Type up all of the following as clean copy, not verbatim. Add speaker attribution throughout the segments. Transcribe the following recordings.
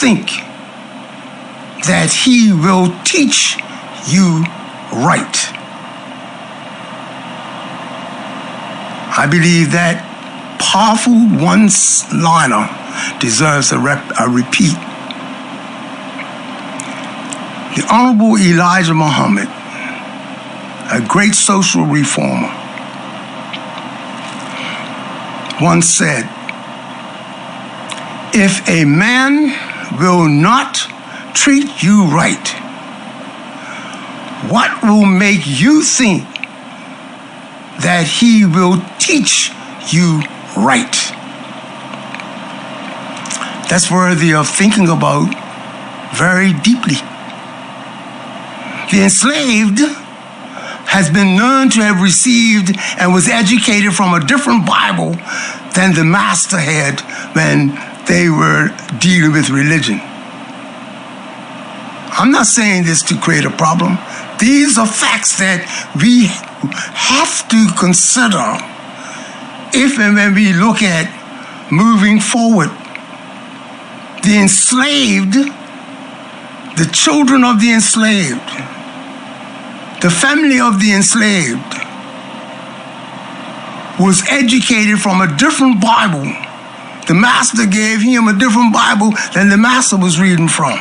Speaker 1: think that he will teach you right. I believe that powerful one-liner deserves a repeat. The Honorable Elijah Muhammad, a great social reformer, once said, "If a man will not treat you right, what will make you think that he will teach you right?" That's worthy of thinking about very deeply. The enslaved has been known to have received and was educated from a different Bible than the master had when they were dealing with religion. I'm not saying this to create a problem. These are facts that we have to consider if and when we look at moving forward. The enslaved, the children of the enslaved, the family of the enslaved was educated from a different Bible. The master gave him a different Bible than the master was reading from.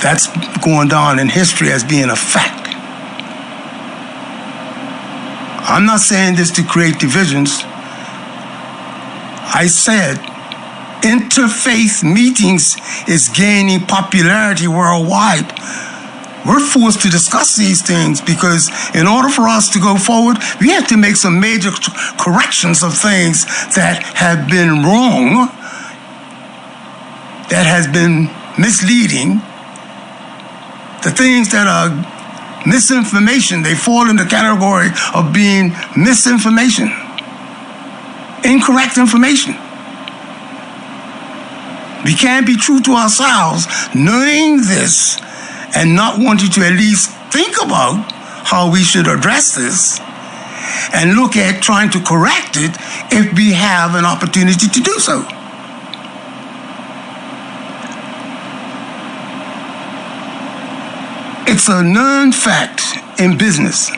Speaker 1: That's going down in history as being a fact. I'm not saying this to create divisions. I said interfaith meetings is gaining popularity worldwide. We're forced to discuss these things because in order for us to go forward, we have to make some major corrections of things that have been wrong, that has been misleading. The things that are misinformation, they fall in the category of being misinformation, incorrect information. We can't be true to ourselves knowing this and not wanting to at least think about how we should address this and look at trying to correct it if we have an opportunity to do so. It's a known fact in business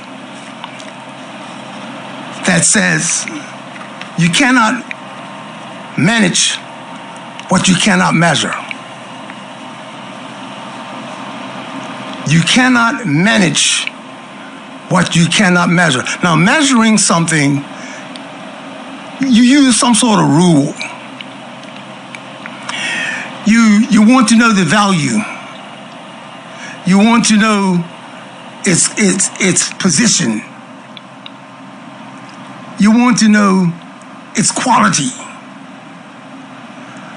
Speaker 1: that says you cannot manage what you cannot measure. You cannot manage what you cannot measure. Now, measuring something, you use some sort of rule. You want to know the value. You want to know its position. You want to know its quality.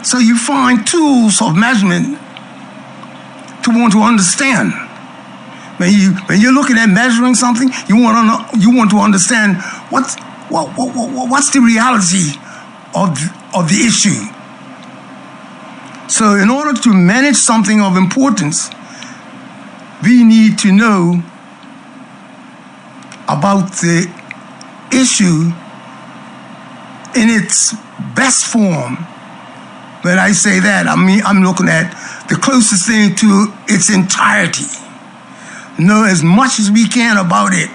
Speaker 1: So you find tools of measurement to want to understand. When you're looking at measuring something, you want to understand what's the reality of the issue. So in order to manage something of importance, we need to know about the issue in its best form. When I say that, I mean I'm looking at the closest thing to its entirety. Know as much as we can about it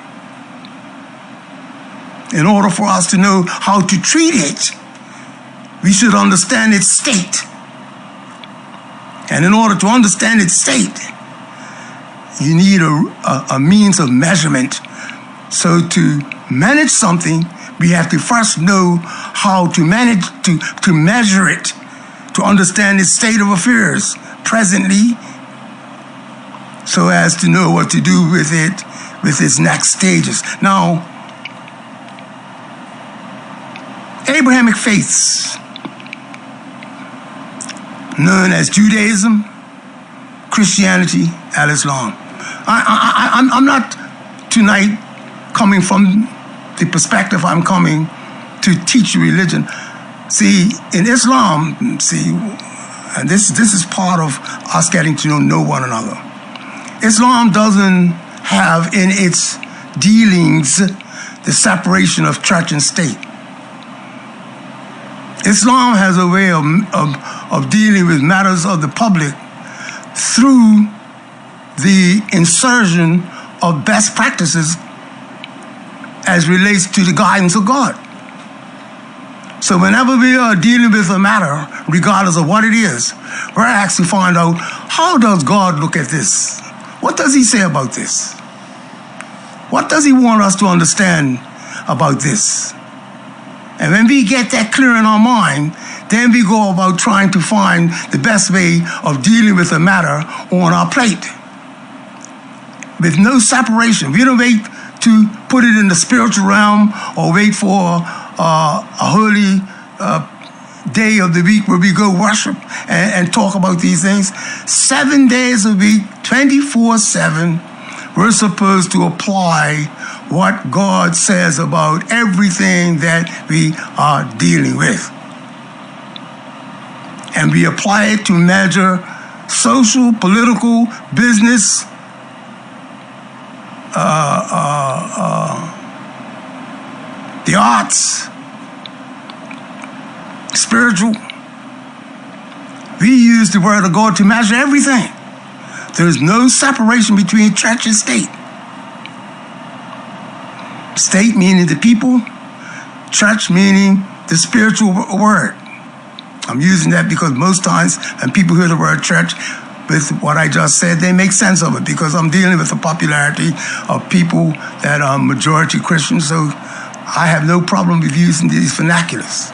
Speaker 1: in order for us to know how to treat it. We should understand its state. And in order to understand its state, you need a means of measurement. So to manage something, we have to first know how to manage, to measure it, to understand its state of affairs presently, so as to know what to do with it, with its next stages. Now, Abrahamic faiths, known as Judaism, Christianity, and Islam. I'm not tonight coming from the perspective I'm coming to teach religion. See, in Islam, and this is part of us getting to know one another. Islam doesn't have in its dealings the separation of church and state. Islam has a way of dealing with matters of the public through the insertion of best practices as relates to the guidance of God. So whenever we are dealing with a matter, regardless of what it is, we're asked to find out, how does God look at this? What does he say about this? What does he want us to understand about this? And when we get that clear in our mind, then we go about trying to find the best way of dealing with a matter on our plate. With no separation. We don't wait to put it in the spiritual realm or wait for a holy day of the week where we go worship and talk about these things. 7 days a week, 24/7, we're supposed to apply what God says about everything that we are dealing with. And we apply it to measure social, political, business, the arts, spiritual. We use the word of God to measure everything. There's no separation between church and state. State meaning the people, church meaning the spiritual word. I'm using that because most times when people hear the word church, with what I just said, they make sense of it because I'm dealing with the popularity of people that are majority Christians, so I have no problem with using these vernaculars.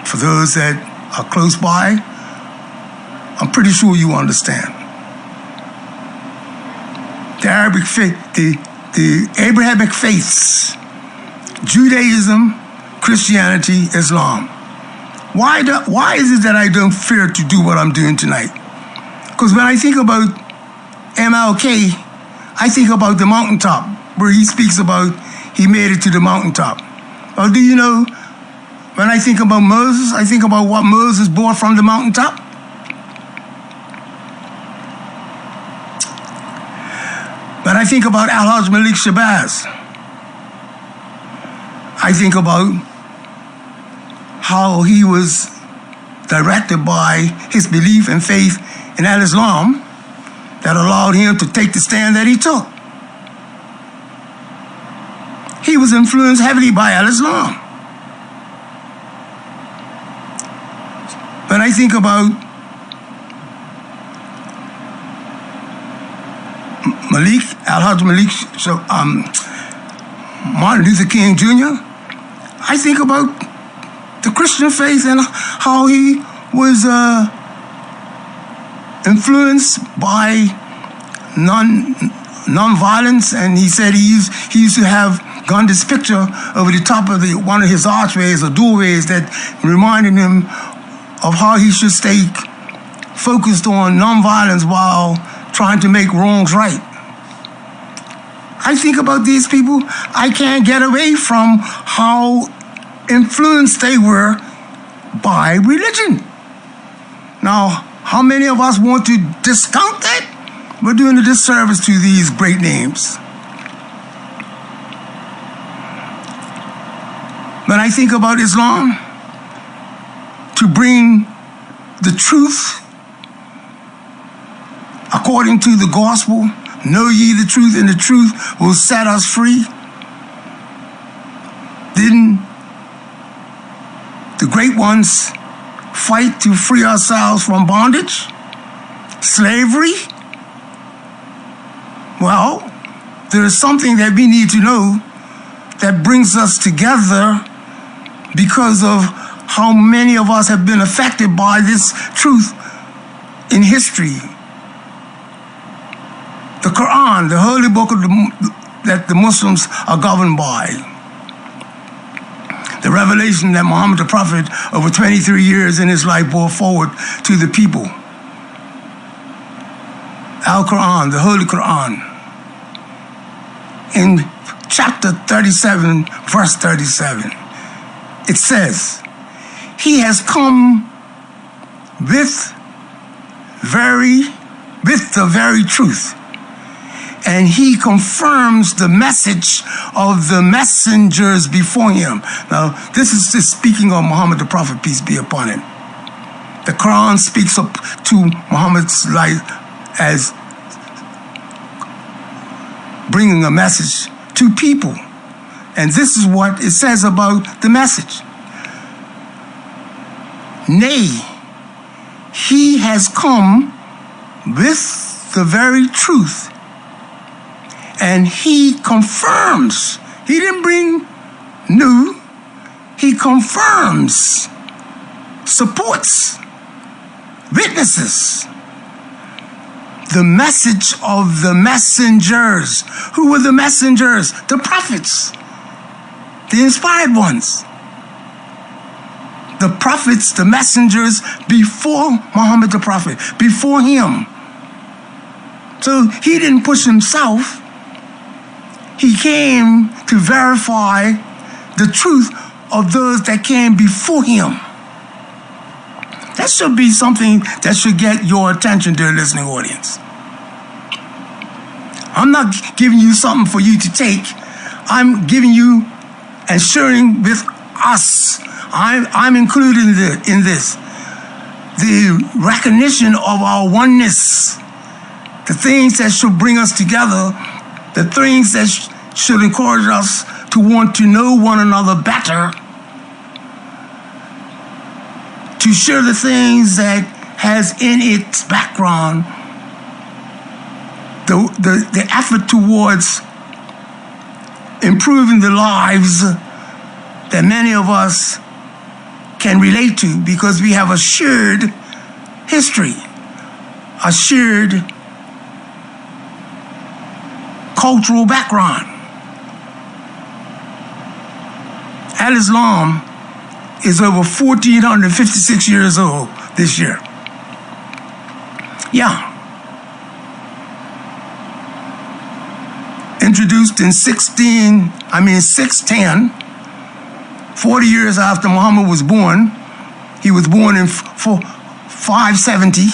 Speaker 1: For those that are close by, I'm pretty sure you understand. The Arabic faith, the Abrahamic faiths, Judaism, Christianity, Islam. Why is it that I don't fear to do what I'm doing tonight? Because when I think about MLK, I think about the mountaintop, where he speaks about he made it to the mountaintop. Well, do you know, when I think about Moses, I think about what Moses brought from the mountaintop. When I think about Al-Hajj Malik Shabazz, I think about how he was directed by his belief and faith in Al-Islam that allowed him to take the stand that he took. He was influenced heavily by Al-Islam. When I think about Al-Hajj Malik, Martin Luther King Jr., I think about the Christian faith and how he was influenced by non-violence, and he said he used to have Gandhi's picture over the top of one of his archways or doorways that reminded him of how he should stay focused on non-violence while trying to make wrongs right. I think about these people, I can't get away from how influenced they were by religion. Now, how many of us want to discount that? We're doing a disservice to these great names. When I think about Islam, to bring the truth according to the gospel, know ye the truth, and the truth will set us free. Didn't the great ones fight to free ourselves from bondage, slavery? Well, there is something that we need to know that brings us together because of how many of us have been affected by this truth in history. The Quran, the holy book that the Muslims are governed by. The revelation that Muhammad the Prophet, over 23 years in his life, brought forward to the people. Al-Quran, the Holy Quran. In chapter 37, verse 37, it says, he has come with the very truth, and he confirms the message of the messengers before him. Now, this is just speaking of Muhammad the Prophet, peace be upon him. The Quran speaks up to Muhammad's life as bringing a message to people. And this is what it says about the message. Nay, he has come with the very truth, and he confirms. He didn't bring new, he confirms, supports, witnesses the message of the messengers. Who were the messengers? The prophets, the inspired ones. The prophets, the messengers before Muhammad the Prophet, before him. So he didn't push himself. He came to verify the truth of those that came before him. That should be something that should get your attention, dear listening audience. I'm not giving you something for you to take. I'm giving you and sharing with us. I'm including in this the recognition of our oneness, the things that should bring us together, the things that should encourage us to want to know one another better, to share the things that has in its background the effort towards improving the lives that many of us can relate to, because we have a shared history, a shared cultural background. Al-Islam is over 1,456 years old this year. Yeah. Introduced in 610, 40 years after Muhammad was born. He was born in 570.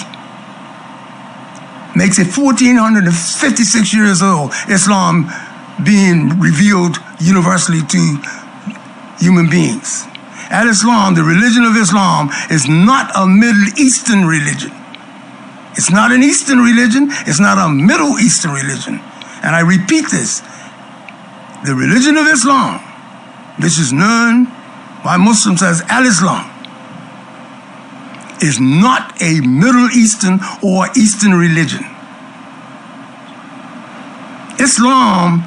Speaker 1: Makes it 1,456 years old, Islam being revealed universally to human beings. Al-Islam, the religion of Islam, is not a Middle Eastern religion. It's not an Eastern religion. It's not a Middle Eastern religion. And I repeat this. The religion of Islam, which is known by Muslims as Al-Islam, is not a Middle Eastern or Eastern religion. Islam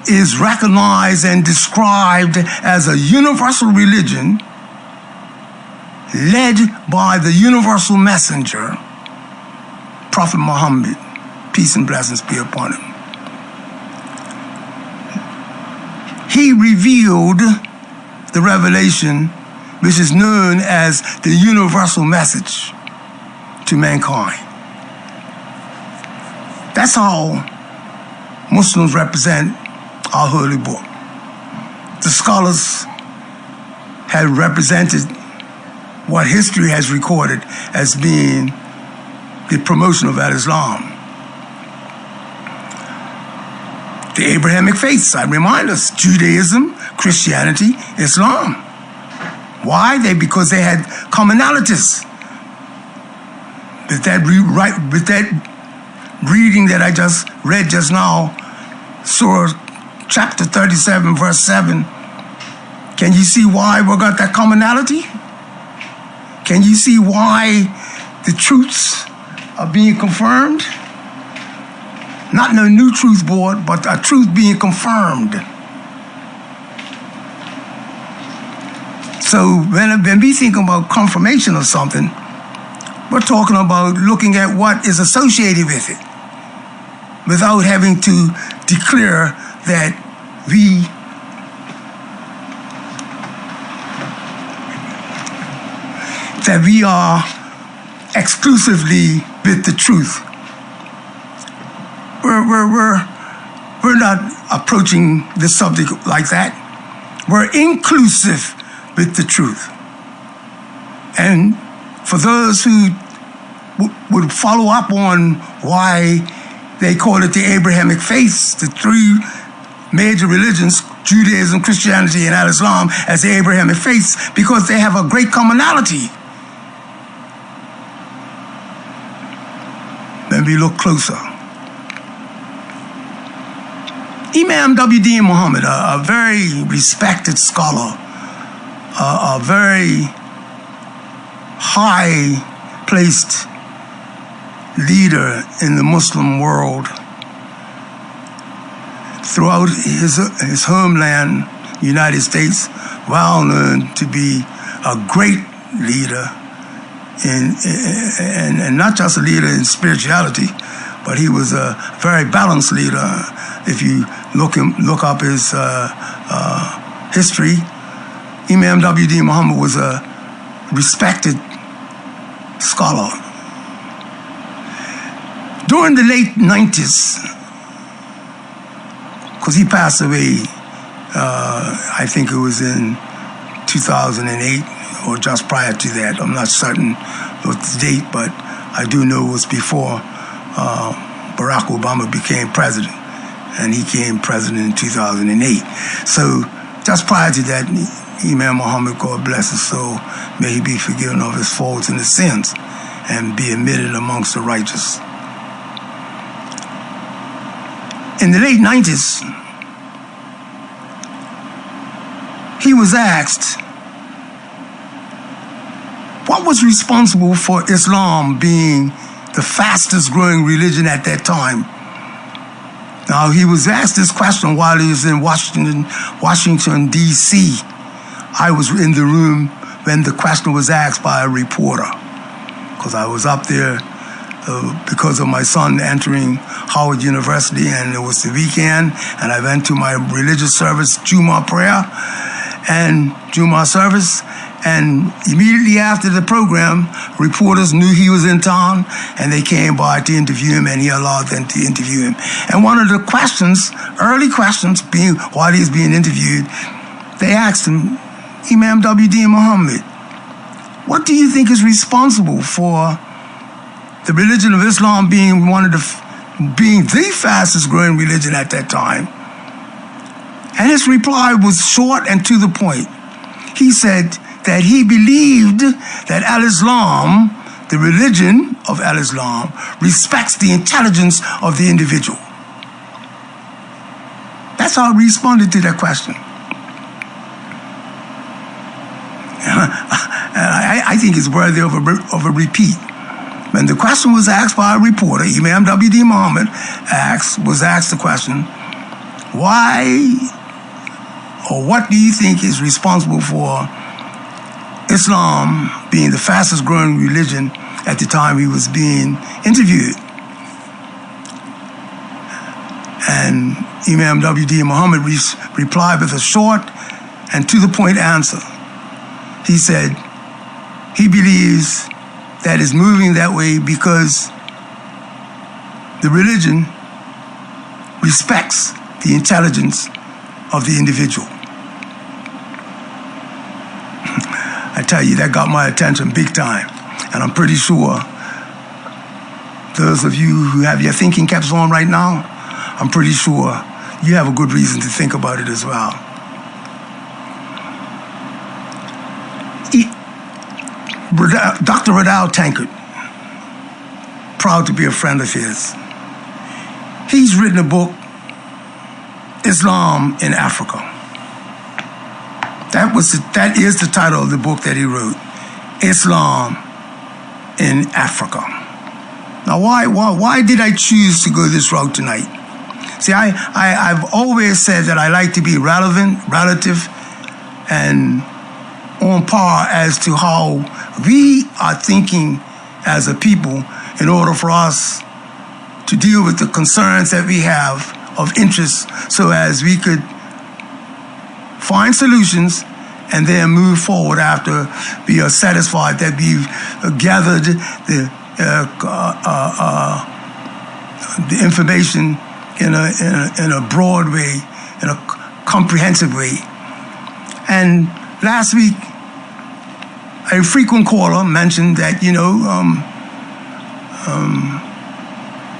Speaker 1: is recognized and described as a universal religion led by the universal messenger, Prophet Muhammad, peace and blessings be upon him. He revealed the revelation, which is known as the universal message to mankind. That's how Muslims represent our holy book. The scholars have represented what history has recorded as being the promotion of Al-Islam. The Abrahamic faiths, I remind us, Judaism, Christianity, Islam. Why? Because they had commonalities. With that reading that I just read just now, Surah chapter 37, verse 7, can you see why we got that commonality? Can you see why the truths are being confirmed? Not no new truth board, but a truth being confirmed. So when we think about confirmation of something, we're talking about looking at what is associated with it without having to declare that we are exclusively with the truth. We're not approaching the subject like that. We're inclusive with the truth. And for those who would follow up on why They call it the Abrahamic faiths, the three major religions, Judaism, Christianity, and Islam, as the Abrahamic faiths, because they have a great commonality. Let me look closer. Imam W.D. Muhammad, a very respected scholar, a very high-placed leader in the Muslim world, throughout his homeland, United States, well known to be a great leader and not just a leader in spirituality, but he was a very balanced leader. If you look up his history, Imam W.D. Muhammad was a respected scholar. During the late 90s, because he passed away, I think it was in 2008 or just prior to that. I'm not certain what the date, but I do know it was before Barack Obama became president, and he became president in 2008. So just prior to that, Imam Muhammad, God bless his soul, may he be forgiven of his faults and his sins and be admitted amongst the righteous. In the late 90s, he was asked what was responsible for Islam being the fastest growing religion at that time. Now, he was asked this question while he was in Washington, D.C. I was in the room when the question was asked by a reporter, because I was up there because of my son entering Howard University, and it was the weekend, and I went to my religious service, Jumu'ah prayer, and Jumu'ah service, and immediately after the program, reporters knew he was in town, and they came by to interview him, and he allowed them to interview him. And one of the questions, early questions, being while he was being interviewed, they asked him, Imam W.D. Muhammad, what do you think is responsible for the religion of Islam being being the fastest growing religion at that time? And his reply was short and to the point. He said that he believed that Al-Islam, the religion of Al-Islam, respects the intelligence of the individual. That's how I responded to that question. I think it's worthy of a repeat. When the question was asked by a reporter, Imam W.D. Muhammad was asked the question, why or what do you think is responsible for Islam being the fastest growing religion at the time he was being interviewed? And Imam W.D. Muhammad replied with a short and to the point answer. He said he believes that it's moving that way because the religion respects the intelligence of the individual. I tell you, that got my attention big time. And I'm pretty sure those of you who have your thinking caps on right now, I'm pretty sure you have a good reason to think about it as well. Dr. Radal Tankard, proud to be a friend of his, he's written a book, Islam in Africa. That is the title of the book that he wrote, Islam in Africa. Now, why did I choose to go this route tonight? See, I've always said that I like to be relevant, relative, and on par as to how we are thinking as a people in order for us to deal with the concerns that we have of interest so as we could find solutions and then move forward after we are satisfied that we've gathered the information in a broad way, in a comprehensive way. And last week, a frequent caller mentioned that,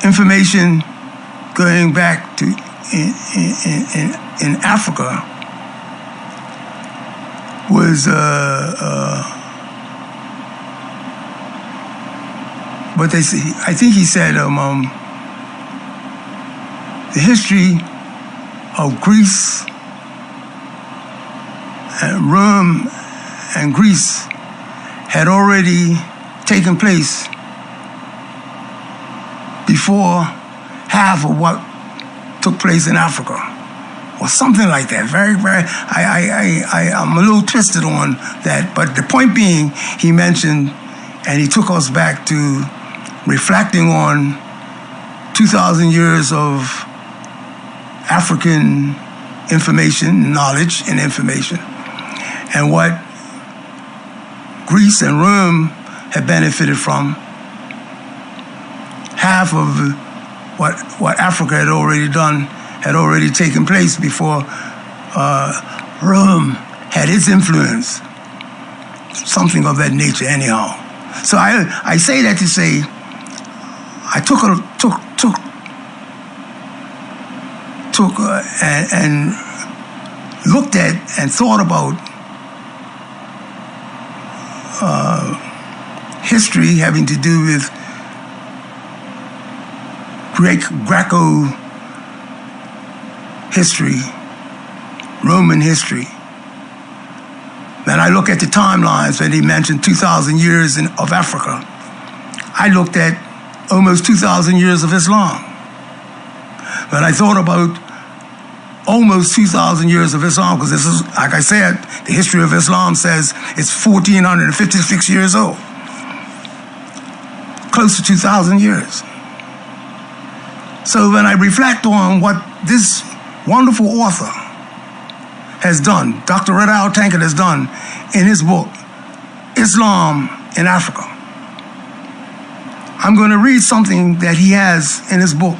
Speaker 1: information going back to in Africa was what they say. I think he said the history of Greece and Rome and Greece had already taken place before half of what took place in Africa, or something like that. I'm a little twisted on that, but the point being, he mentioned, and he took us back to reflecting on 2,000 years of African information, knowledge and information, and what Greece and Rome had benefited from. Half of what Africa had already done had already taken place before Rome had its influence, something of that nature anyhow. So I say that to say, I took and looked at and thought about history having to do with Greco history, Roman history. Then I look at the timelines when he mentioned 2,000 years of Africa. I looked at almost 2,000 years of Islam. But I thought about almost 2,000 years of Islam, because this is, like I said, the history of Islam says it's 1,456 years old. Close to 2,000 years. So when I reflect on what this wonderful author has done, Dr. Riddell Tankard has done in his book, Islam in Africa, I'm going to read something that he has in his book.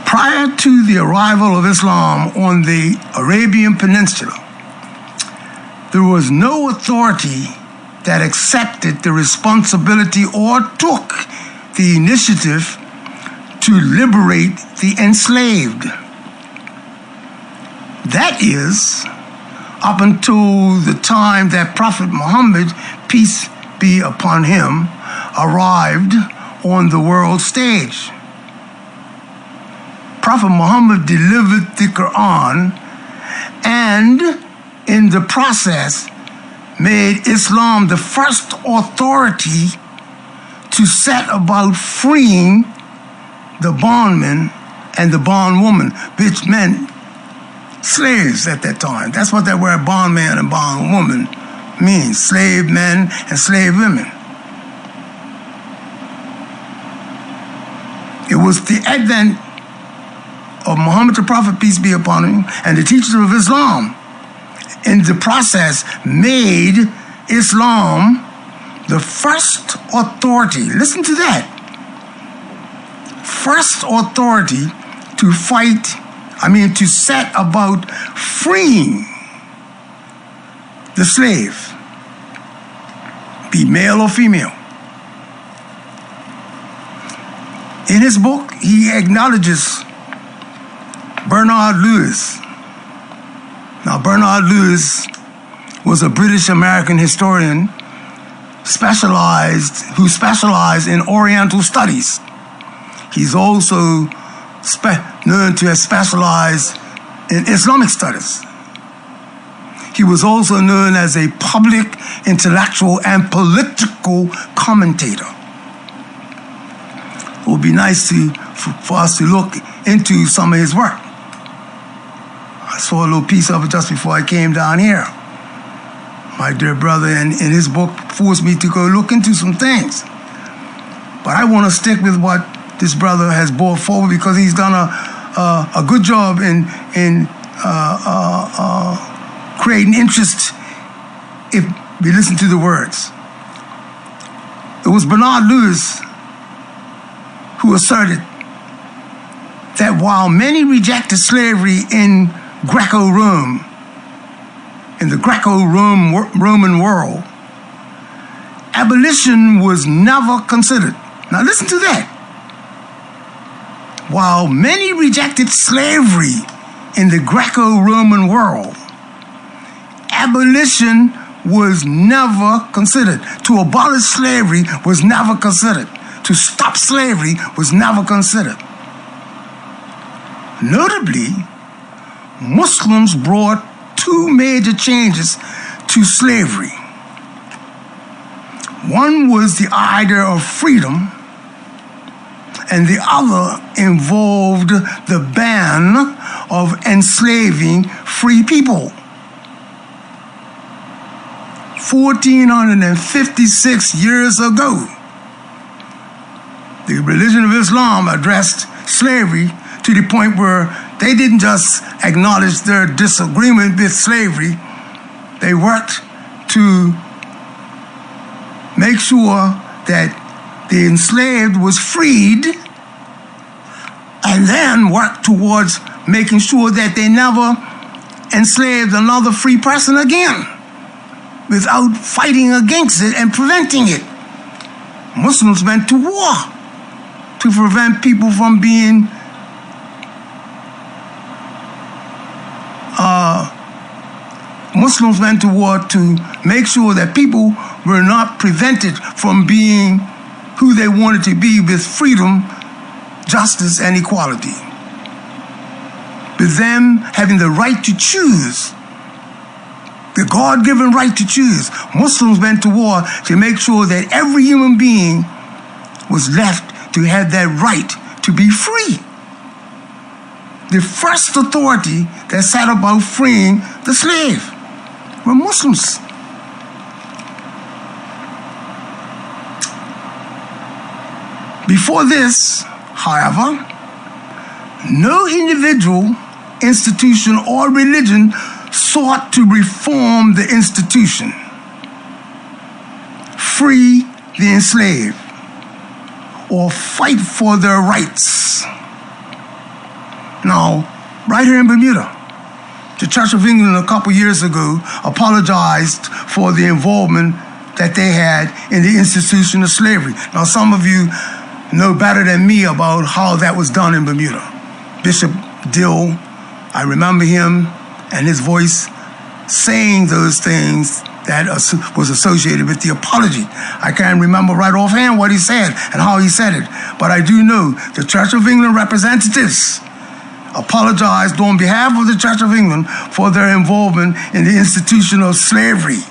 Speaker 1: Prior to the arrival of Islam on the Arabian Peninsula, there was no authority that accepted the responsibility or took the initiative to liberate the enslaved. That is, up until the time that Prophet Muhammad, peace be upon him, arrived on the world stage. Prophet Muhammad delivered the Quran and, in the process, made Islam the first authority to set about freeing the bondman and the bondwoman, which meant slaves at that time. That's what that word bondman and bondwoman means, slave men and slave women. It was the advent of Muhammad the Prophet, peace be upon him, and the teachers of Islam, in the process, made Islam the first authority. Listen to that. First authority to to set about freeing the slave, be male or female. In his book, he acknowledges Bernard Lewis. Now, Bernard Lewis was a British-American historian who specialized in Oriental studies. He's also known to have specialized in Islamic studies. He was also known as a public intellectual and political commentator. It would be nice for us to look into some of his work. I saw a little piece of it just before I came down here. My dear brother, in his book, forced me to go look into some things. But I want to stick with what this brother has brought forward, because he's done a good job in creating interest if we listen to the words. It was Bernard Lewis who asserted that while many rejected slavery in Greco-Rome, in the Greco-Roman world, abolition was never considered. Now listen to that. While many rejected slavery in the Greco-Roman world, abolition was never considered. To abolish slavery was never considered. To stop slavery was never considered. Notably, Muslims brought two major changes to slavery. One was the idea of freedom, and the other involved the ban of enslaving free people. 1456 years ago, the religion of Islam addressed slavery to the point where they didn't just acknowledge their disagreement with slavery, they worked to make sure that the enslaved was freed, and then worked towards making sure that they never enslaved another free person again without fighting against it and preventing it. Muslims went to war to prevent people from being Muslims went to war to make sure that people were not prevented from being who they wanted to be with freedom, justice, and equality. With them having the right to choose, the God-given right to choose, Muslims went to war to make sure that every human being was left to have that right to be free. The first authority that set about freeing the slave were Muslims. Before this, however, no individual, institution, or religion sought to reform the institution, free the enslaved, or fight for their rights. Now, right here in Bermuda, the Church of England a couple years ago apologized for the involvement that they had in the institution of slavery. Now, some of you know better than me about how that was done in Bermuda. Bishop Dill, I remember him and his voice saying those things that was associated with the apology. I can't remember right offhand what he said and how he said it, but I do know the Church of England representatives apologized on behalf of the Church of England for their involvement in the institution of slavery.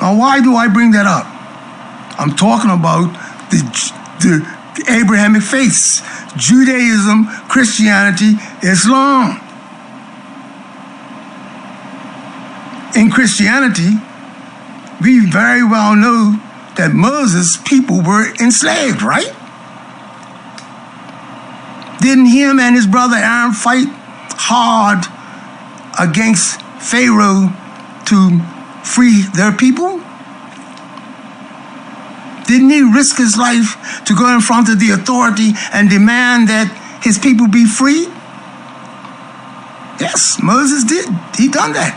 Speaker 1: Now, why do I bring that up? I'm talking about the Abrahamic faiths, Judaism, Christianity, Islam. In Christianity, we very well know that Moses' people were enslaved, right? Didn't him and his brother Aaron fight hard against Pharaoh to free their people? Didn't he risk his life to go in front of the authority and demand that his people be free? Yes, Moses did. He done that.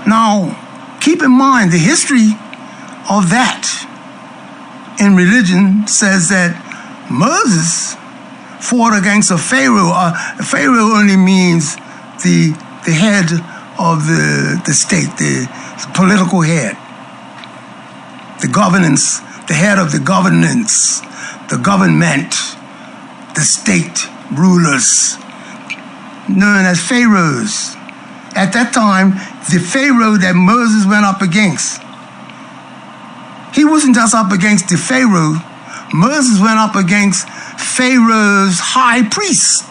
Speaker 1: Now, keep in mind the history of that in religion says that Moses fought against a Pharaoh. Pharaoh only means the head of the state, the political head. The governance, the head of the governance, the government, the state rulers, known as pharaohs. At that time, the Pharaoh that Moses went up against, he wasn't just up against the Pharaoh. Moses went up against Pharaoh's high priest.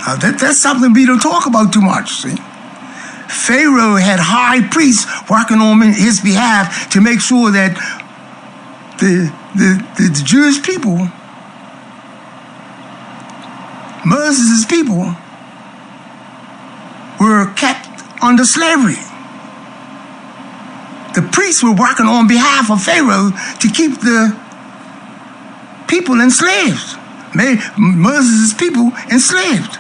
Speaker 1: Now that's something we don't talk about too much, see? Pharaoh had high priests working on his behalf to make sure that the Jewish people, Moses' people, were kept under slavery. The priests were working on behalf of Pharaoh to keep the people enslaved, made Moses' people enslaved.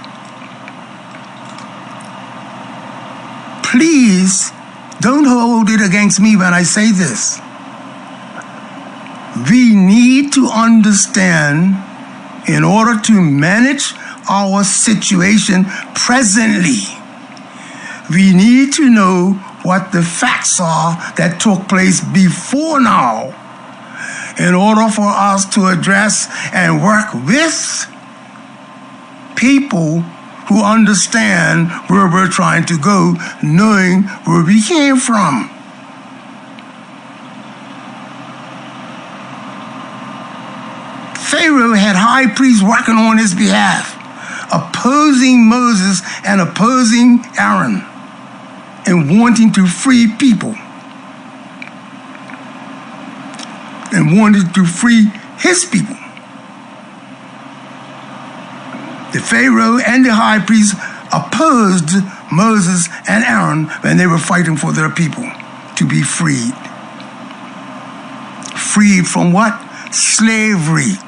Speaker 1: Please Don't hold it against me when I say this. We need to understand, in order to manage our situation presently, we need to know what the facts are that took place before now, in order for us to address and work with people who understand where we're trying to go, knowing where we came from. Pharaoh had high priests working on his behalf, opposing Moses and opposing Aaron, and wanting to free people, and wanted to free his people. The Pharaoh and the high priest opposed Moses and Aaron when they were fighting for their people to be freed. Freed from what? Slavery.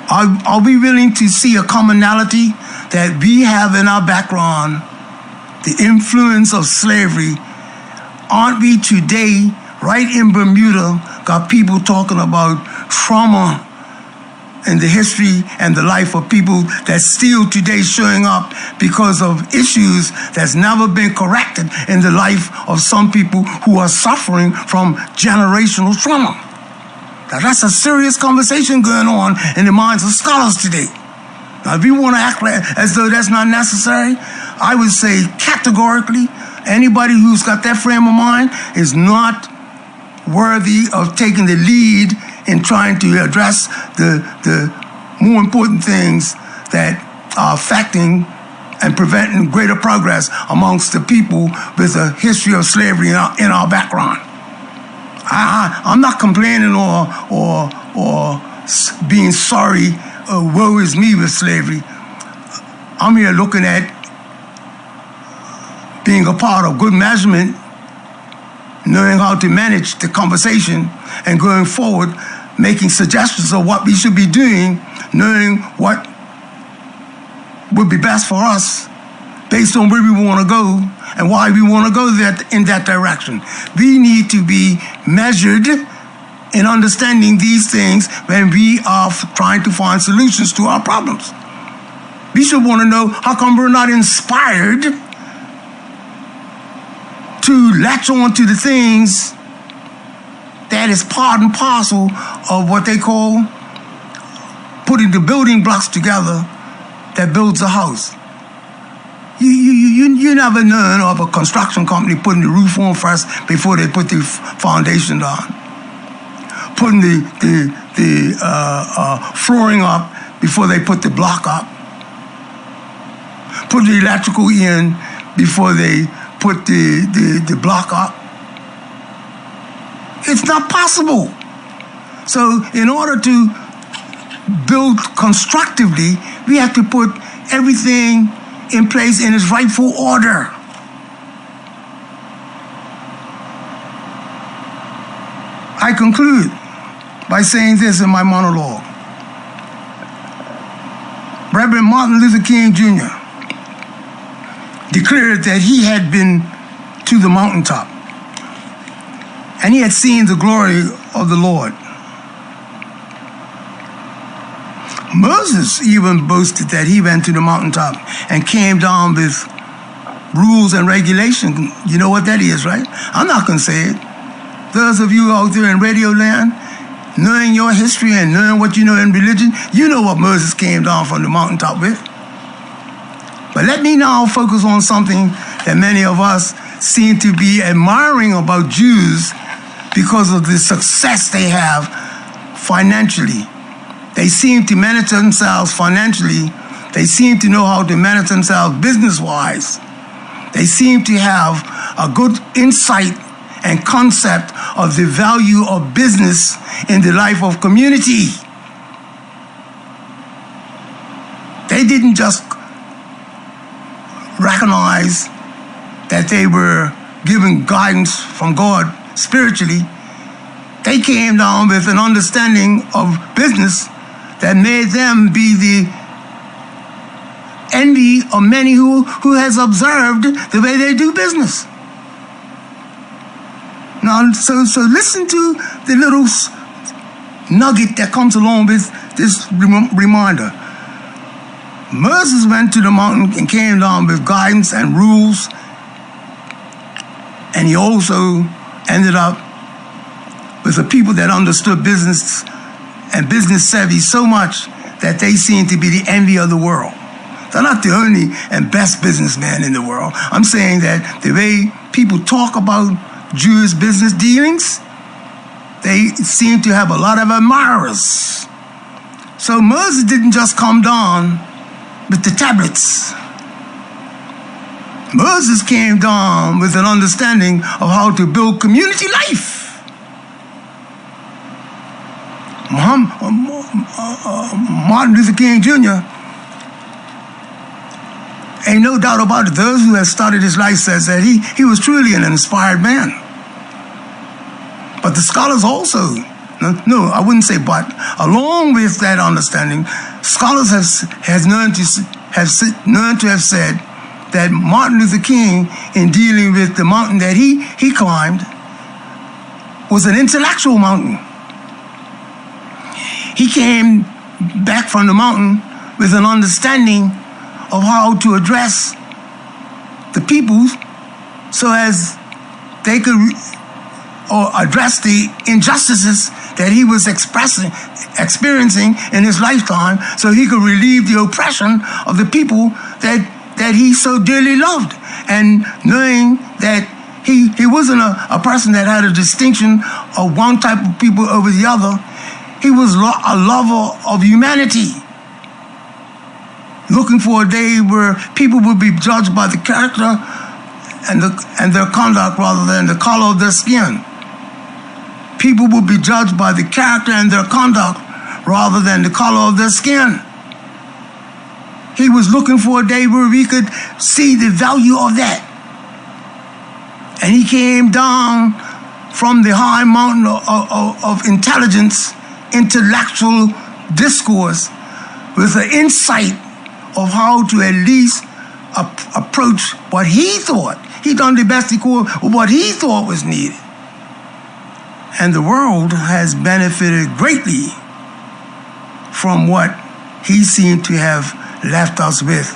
Speaker 1: Are we willing to see a commonality that we have in our background, the influence of slavery? Aren't we today, right in Bermuda, got people talking about trauma in the history and the life of people that's still today showing up because of issues that's never been corrected in the life of some people who are suffering from generational trauma? Now, that's a serious conversation going on in the minds of scholars today. Now, if we want to act as though that's not necessary, I would say categorically, anybody who's got that frame of mind is not worthy of taking the lead in trying to address the more important things that are affecting and preventing greater progress amongst the people with a history of slavery in our background. I'm not complaining or being sorry, woe is me with slavery. I'm here looking at being a part of good measurement, knowing how to manage the conversation, and going forward, making suggestions of what we should be doing, knowing what would be best for us based on where we want to go and why we want to go in that direction. We need to be measured in understanding these things when we are trying to find solutions to our problems. We should want to know how come we're not inspired to latch on to the things that is part and parcel of what they call putting the building blocks together that builds a house. You never known of a construction company putting the roof on first before they put the foundation down, putting the flooring up before they put the block up, put the electrical in before they put the block up. It's not possible. So in order to build constructively, we have to put everything in place in its rightful order. I conclude by saying this in my monologue. Reverend Martin Luther King Jr. declared that he had been to the mountaintop and he had seen the glory of the Lord. Moses even boasted that he went to the mountaintop and came down with rules and regulations. You know what that is, right? I'm not going to say it. Those of you out there in radio land, knowing your history and knowing what you know in religion, you know what Moses came down from the mountaintop with. But let me now focus on something that many of us seem to be admiring about Jews because of the success they have financially. They seem to manage themselves financially. They seem to know how to manage themselves business-wise. They seem to have a good insight and concept of the value of business in the life of community. They didn't just recognize that they were given guidance from God spiritually. They came down with an understanding of business that made them be the envy of many who has observed the way they do business. Now, so listen to the little nugget that comes along with this reminder. Moses went to the mountain and came down with guidance and rules, and he also ended up with a people that understood business and business savvy so much that they seem to be the envy of the world. They're not the only and best businessman in the world. I'm saying that the way people talk about Jewish business dealings, they seem to have a lot of admirers. So Moses didn't just come down with the tablets. Moses came down with an understanding of how to build community life. Martin Luther King Jr., ain't no doubt about it. Those who have studied his life says that he was truly an inspired man. But the scholars also, no, I wouldn't say but, along with that understanding, scholars have learned to have said that Martin Luther King, in dealing with the mountain that he climbed, was an intellectual mountain. He came back from the mountain with an understanding of how to address the people so as they could address the injustices that he was experiencing in his lifetime, so he could relieve the oppression of the people that he so dearly loved. And knowing that he wasn't a person that had a distinction of one type of people over the other, he was a lover of humanity, looking for a day where people would be judged by the character and their conduct rather than the color of their skin. People would be judged by the character and their conduct rather than the color of their skin. He was looking for a day where we could see the value of that. And he came down from the high mountain of intelligence, intellectual discourse, with an insight of how to at least approach what he thought. He done the best he could with what he thought was needed. And the world has benefited greatly from what he seemed to have left us with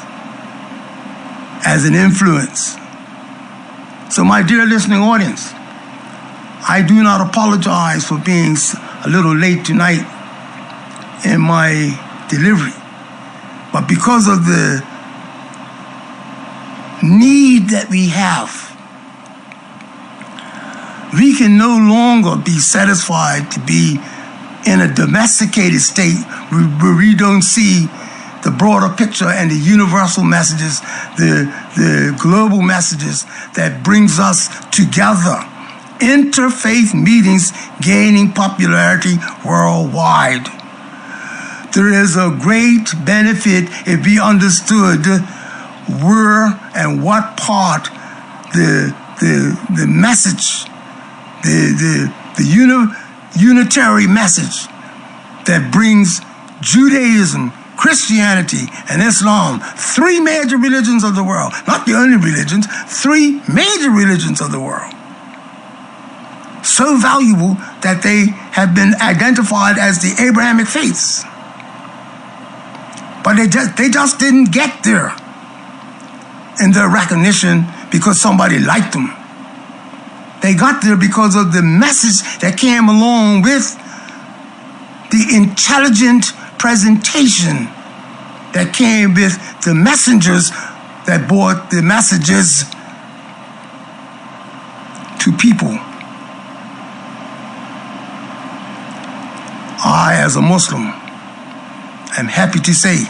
Speaker 1: as an influence. So my dear listening audience, I do not apologize for being a little late tonight in my delivery, but because of the need that we have, we can no longer be satisfied to be in a domesticated state where we don't see the broader picture and the universal messages, the global messages that brings us together. Interfaith meetings gaining popularity worldwide. There is a great benefit if we understood where and what part the message, the unitary message that brings Judaism, Christianity, and Islam, three major religions of the world, not the only religions, three major religions of the world, so valuable that they have been identified as the Abrahamic faiths. But they just didn't get there in their recognition because somebody liked them. They got there because of the message that came along with the intelligent presentation that came with the messengers that brought the messages to people. I, as a Muslim, am happy to say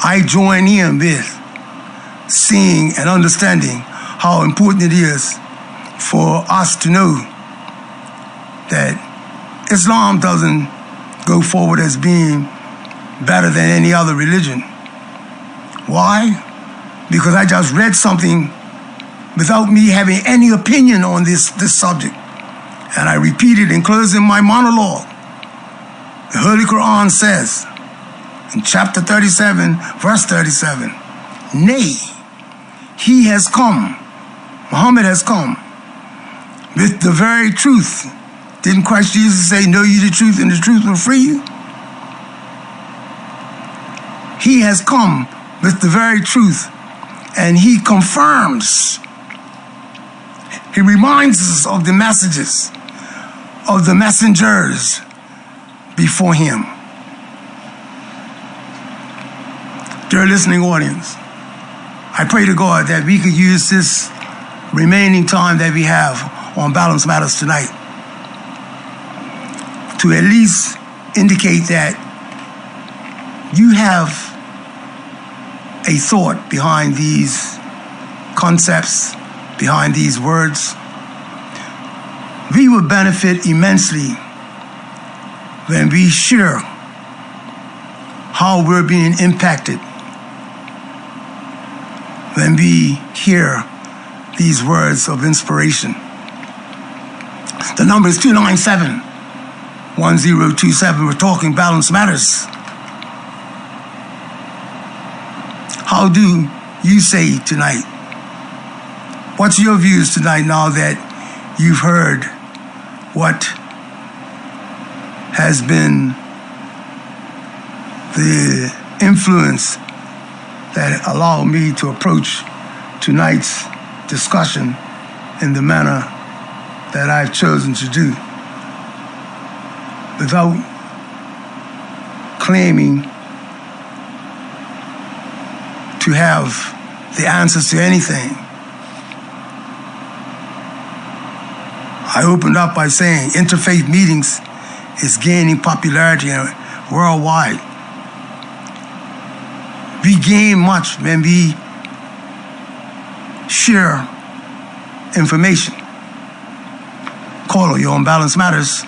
Speaker 1: I join in with seeing and understanding how important it is for us to know that Islam doesn't go forward as being better than any other religion. Why? Because I just read something without me having any opinion on this subject. And I repeat it in closing my monologue. The Holy Quran says, In chapter 37, verse 37, nay, he has come, Muhammad has come, with the very truth. Didn't Christ Jesus say, know ye the truth and the truth will free you? He has come with the very truth, and he confirms. He reminds us of the messages of the messengers before him. Dear listening audience, I pray to God that we could use this remaining time that we have on Balance Matters tonight to at least indicate that you have a thought behind these concepts, behind these words. We will benefit immensely when we share how we're being impacted, when we hear these words of inspiration. The number is 297-1027. We're talking Balance Matters. How do you say tonight? What's your views tonight now that you've heard what has been the influence that allowed me to approach tonight's discussion in the manner that I've chosen to do, without claiming to have the answers to anything. I opened up by saying interfaith meetings is gaining popularity worldwide. We gain much when we share information. Caller, you're on Balance Matters.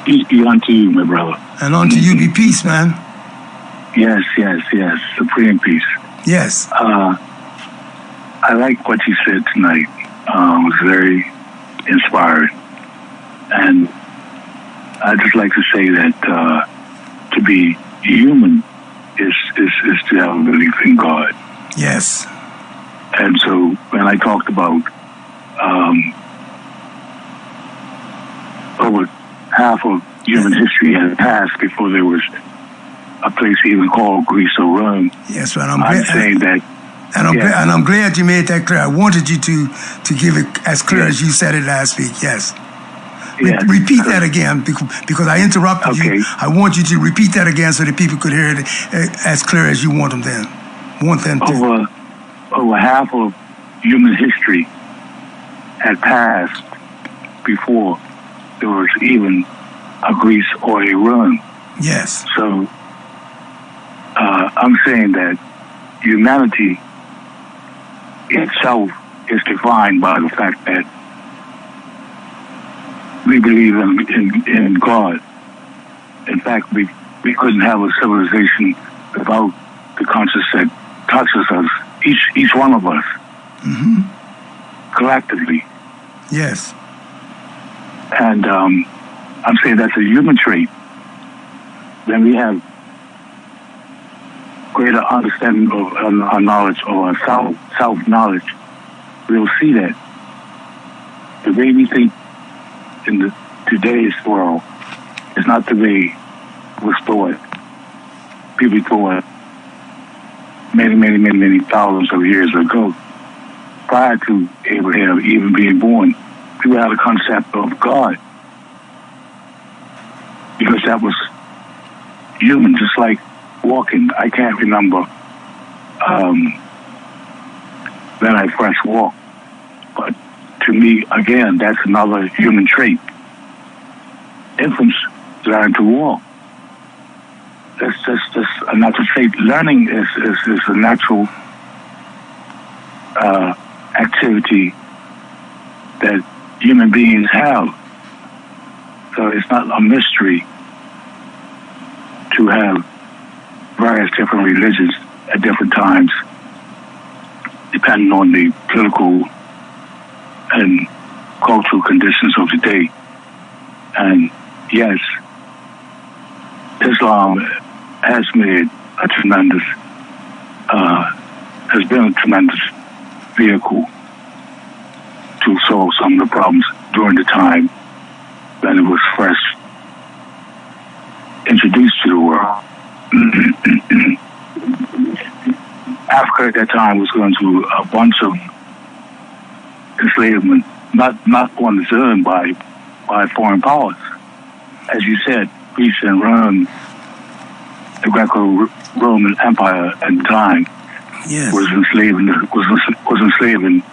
Speaker 2: Peace be unto you, my brother.
Speaker 1: And unto you be peace, man.
Speaker 2: Yes. Supreme peace.
Speaker 1: Yes.
Speaker 2: I like what you said tonight. It was very inspiring. And I'd just like to say that to be human is to have a belief in God.
Speaker 1: Yes.
Speaker 2: And so when I talked about over half of human history had passed before there was a place even called Greece or Rome.
Speaker 1: Yes, right.
Speaker 2: I'm saying that.
Speaker 1: And I'm glad you made that clear. I wanted you to give it as clear as you said it last week. Yes. Repeat that again because I interrupted you. I want you to repeat that again so that people could hear it as clear as you want them to.
Speaker 2: Over half of human history had passed before there was even a Greece or a Rome.
Speaker 1: Yes.
Speaker 2: So I'm saying that humanity itself is defined by the fact that we believe in God. In fact, we couldn't have a civilization without the conscience that touches us, each one of us, collectively.
Speaker 1: Yes.
Speaker 2: And I'm saying that's a human trait. Then we have greater understanding of our knowledge, or our self-knowledge. We'll see that the way we think in today's world is not the way it was thought. People thought many thousands of years ago, prior to Abraham even being born. People had a concept of God because that was human, just like walking. I can't remember when I first walked, but to me, again, that's another human trait. Infants learn to walk. That's just a natural trait. Learning is a natural activity that human beings have. So it's not a mystery to have various different religions at different times, depending on the political and cultural conditions of the day. And yes, Islam has made a tremendous, has been a tremendous vehicle to solve some of the problems during the time when it was first introduced to the world. Africa at that time was going through a bunch of enslavement, not on its own by foreign powers. As you said, Greece and Rome, the Greco-Roman Empire at the time,
Speaker 1: yes,
Speaker 2: was enslaving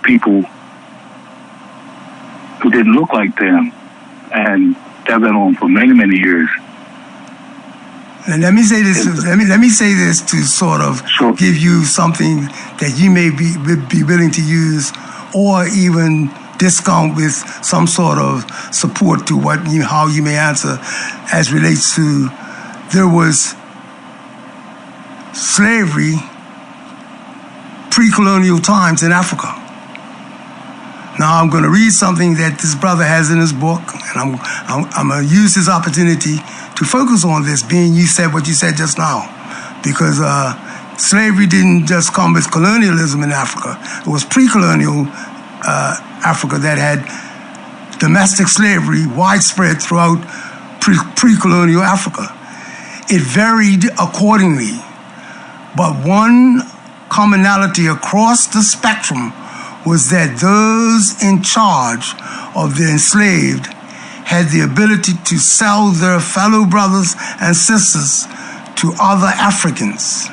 Speaker 2: people who didn't look like them, and that went on for many, many years.
Speaker 1: And let me say this. Let me say this to sort of give you something that you may be willing to use, or even discount with some sort of support to how you may answer, as relates to there was slavery pre-colonial times in Africa. Now I'm going to read something that this brother has in his book, and I'm going to use this opportunity to focus on this, being you said what you said just now, because slavery didn't just come with colonialism in Africa. It was pre-colonial Africa that had domestic slavery widespread throughout pre-colonial Africa. It varied accordingly, but one commonality across the spectrum was that those in charge of the enslaved had the ability to sell their fellow brothers and sisters to other Africans.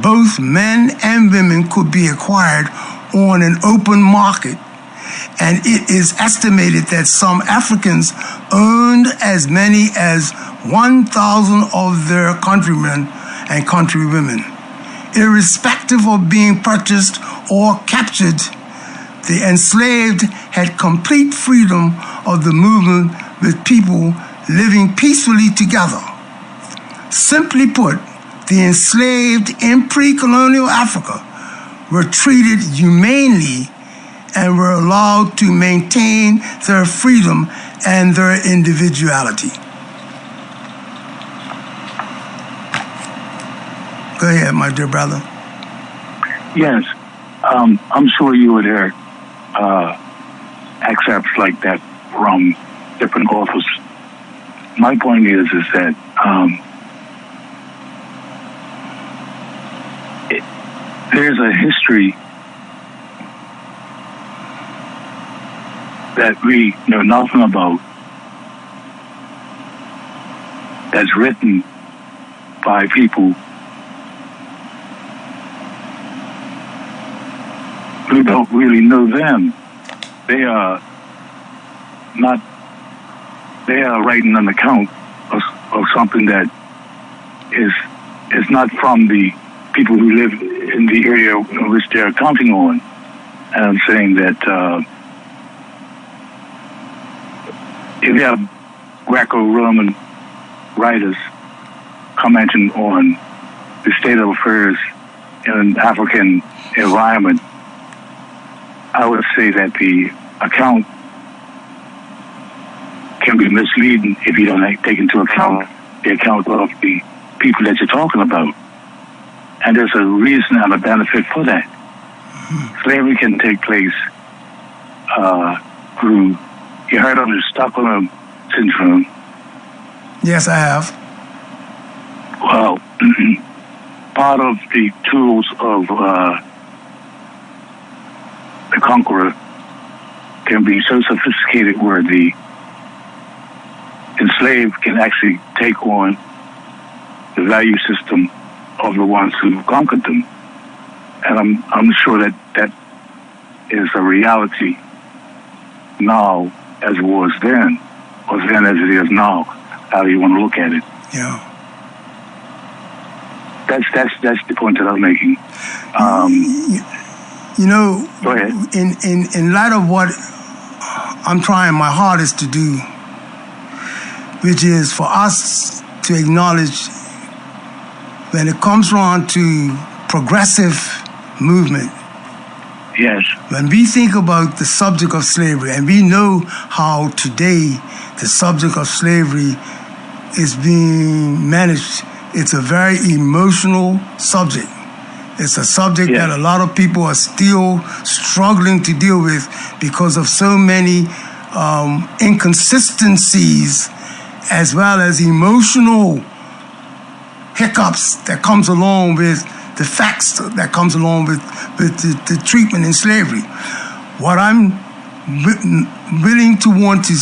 Speaker 1: Both men and women could be acquired on an open market, and it is estimated that some Africans owned as many as 1,000 of their countrymen and countrywomen. Irrespective of being purchased or captured, the enslaved had complete freedom of the movement, with people living peacefully together. Simply put, the enslaved in pre-colonial Africa were treated humanely and were allowed to maintain their freedom and their individuality. Go ahead, my dear brother.
Speaker 2: Yes, I'm sure you would hear excerpts like that from different authors. My point is that there's a history that we know nothing about, that's written by people who don't really know them. They are writing an account of something that is not from the people who live in the area in which they're counting on. And I'm saying that if you have Greco-Roman writers commenting on the state of affairs in an African environment, I would say that the account can be misleading if you don't take into account the account of the people that you're talking about. And there's a reason and a benefit for that. Slavery can take place through, you heard of the Stockholm Syndrome?
Speaker 1: Yes, I have.
Speaker 2: Well, part of the tools of the conqueror can be so sophisticated where the enslaved can actually take on the value system of the ones who conquered them. And I'm sure that is a reality now as it was then, or then as it is now, how you want to look at it.
Speaker 1: Yeah.
Speaker 2: That's the point that I'm making.
Speaker 1: You know,
Speaker 2: go ahead.
Speaker 1: In light of what I'm trying my hardest to do, which is for us to acknowledge when it comes around to progressive movement.
Speaker 2: Yes.
Speaker 1: When we think about the subject of slavery, and we know how today the subject of slavery is being managed. It's a very emotional subject. It's a subject that a lot of people are still struggling to deal with because of so many inconsistencies as well as emotional hiccups that comes along with the facts that comes along with the treatment in slavery. What I'm willing to want to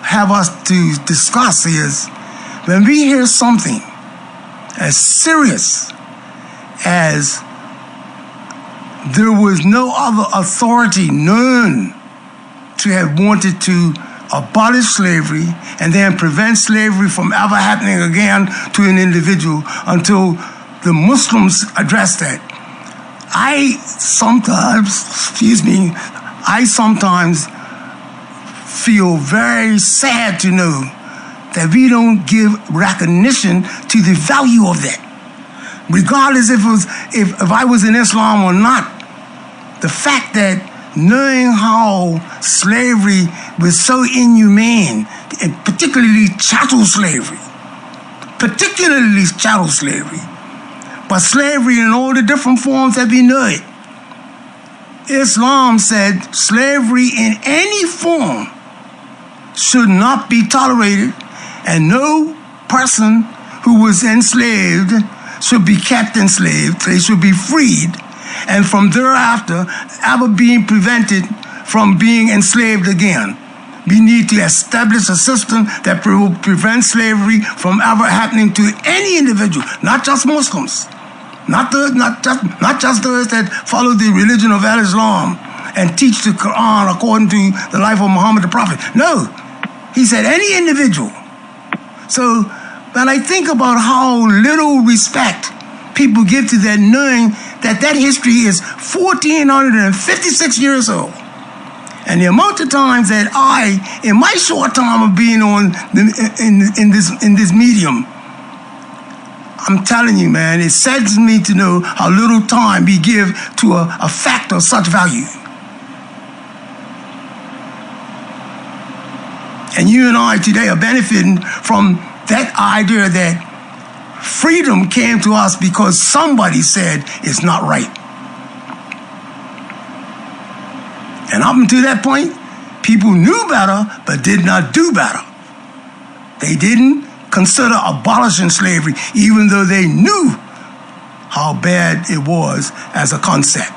Speaker 1: have us to discuss is when we hear something as serious as there was no other authority known to have wanted to abolish slavery and then prevent slavery from ever happening again to an individual until the Muslims addressed that. I sometimes feel very sad to know that we don't give recognition to the value of that. Regardless if I was in Islam or not, the fact that knowing how slavery was so inhumane, and particularly chattel slavery, but slavery in all the different forms that we know it. Islam said slavery in any form should not be tolerated, and no person who was enslaved should be kept enslaved. They should be freed, and from thereafter ever being prevented from being enslaved again. We need to establish a system that will prevent slavery from ever happening to any individual, not just Muslims, not just those that follow the religion of Islam and teach the Quran according to the life of Muhammad the Prophet. No, he said any individual. So when I think about how little respect people give to that, knowing that history is 1,456 years old. And the amount of times that I, in my short time of being on in this medium, I'm telling you, man, it saddens me to know how little time we give to a fact of such value. And you and I today are benefiting from that idea that freedom came to us because somebody said it's not right. And up until that point, people knew better, but did not do better. They didn't consider abolishing slavery, even though they knew how bad it was as a concept.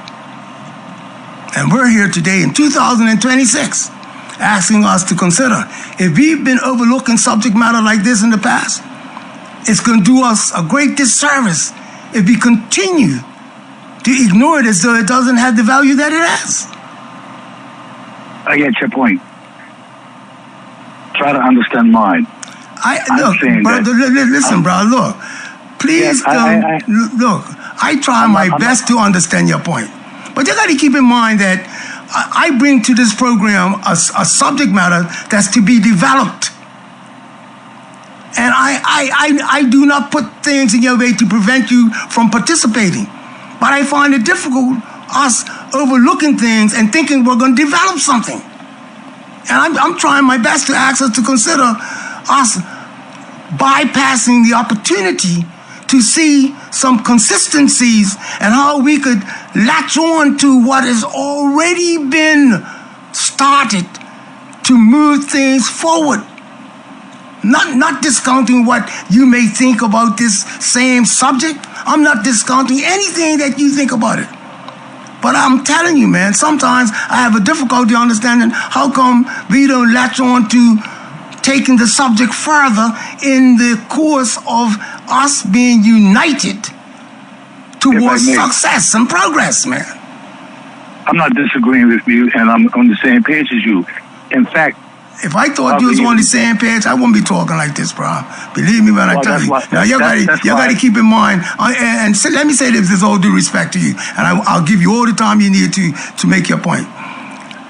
Speaker 1: And we're here today in 2026, asking us to consider, if we've been overlooking subject matter like this in the past, it's going to do us a great disservice if we continue to ignore it as though it doesn't have the value that it has.
Speaker 2: I get your point. Try to understand mine.
Speaker 1: Listen, brother, look. Please look, I try my best to understand your point. But you got to keep in mind that I bring to this program a subject matter that's to be developed. And I do not put things in your way to prevent you from participating. But I find it difficult, us overlooking things and thinking we're going to develop something. And I'm trying my best to ask us to consider us bypassing the opportunity to see some consistencies and how we could latch on to what has already been started to move things forward. Not discounting what you may think about this same subject. I'm not discounting anything that you think about it. But I'm telling you, man, sometimes I have a difficulty understanding how come we don't latch on to taking the subject further in the course of us being united towards success and progress, man.
Speaker 2: I'm not disagreeing with you, and I'm on the same page as you. In fact,
Speaker 1: if I thought you was on the same page, I wouldn't be talking like this, bro. Believe me when I tell you. Now, you got to keep in mind, and let me say this with all due respect to you, and I'll give you all the time you need to make your point.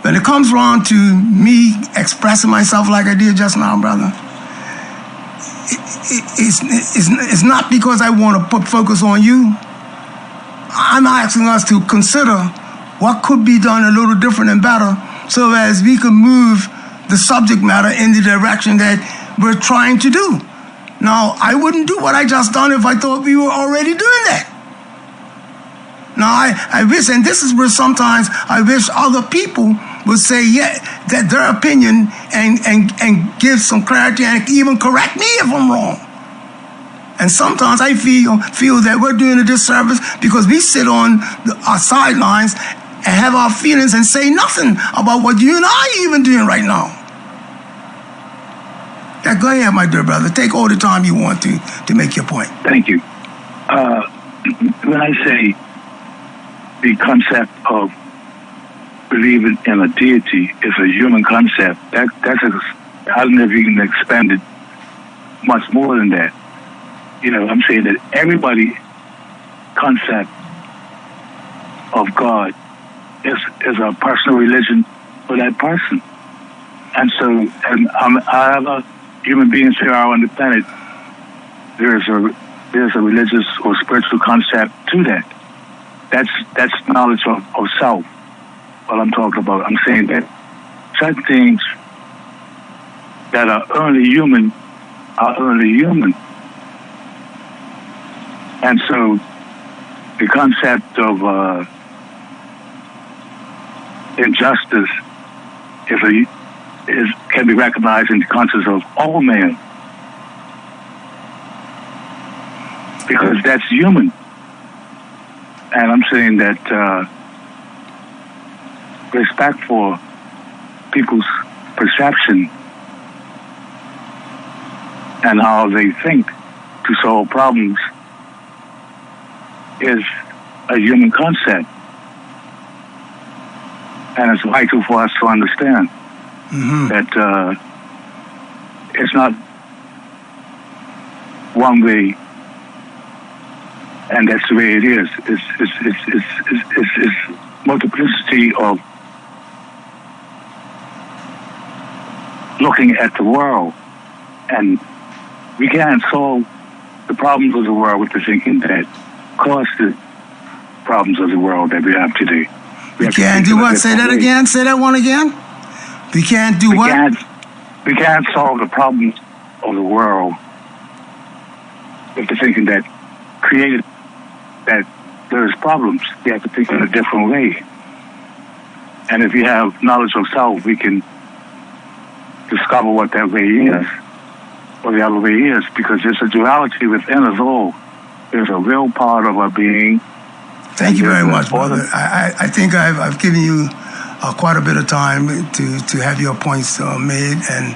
Speaker 1: When it comes around to me expressing myself like I did just now, brother, it's not because I want to put focus on you. I'm asking us to consider what could be done a little different and better so as we can move the subject matter in the direction that we're trying to do. Now, I wouldn't do what I just done if I thought we were already doing that. Now, I wish, and this is where sometimes I wish other people would say, yeah, that their opinion and give some clarity and even correct me if I'm wrong. And sometimes I feel that we're doing a disservice because we sit on our sidelines and have our feelings and say nothing about what you and I are even doing right now. Yeah, go ahead, my dear brother. Take all the time you want to make your point.
Speaker 2: Thank you. When I say the concept of believing in a deity is a human concept, I don't know if you can expand it much more than that. You know, I'm saying that everybody's concept of God is a personal religion for that person. And so, however human beings here are on the planet, there's a religious or spiritual concept to that. That's knowledge of self. What I'm talking about, I'm saying that certain things that are only human are only human. And so the concept of injustice can be recognized in the conscience of all men, because that's human. And I'm saying that respect for people's perception and how they think to solve problems is a human concept. And it's vital for us to understand that it's not one way, and that's the way it is. It's multiplicity of looking at the world, and we can't solve the problems of the world with the thinking that caused the problems of the world that we have today.
Speaker 1: We can't do what? Say that again. Say that one again. We can't do what?
Speaker 2: We can't solve the problems of the world with the thinking that created that there's problems. We have to think in a different way. And if we have knowledge of self, we can discover what that way is, or the other way is, because there's a duality within us all. There's a real part of our being.
Speaker 1: Thank you very much, brother. I think I've given you quite a bit of time to have your points made, and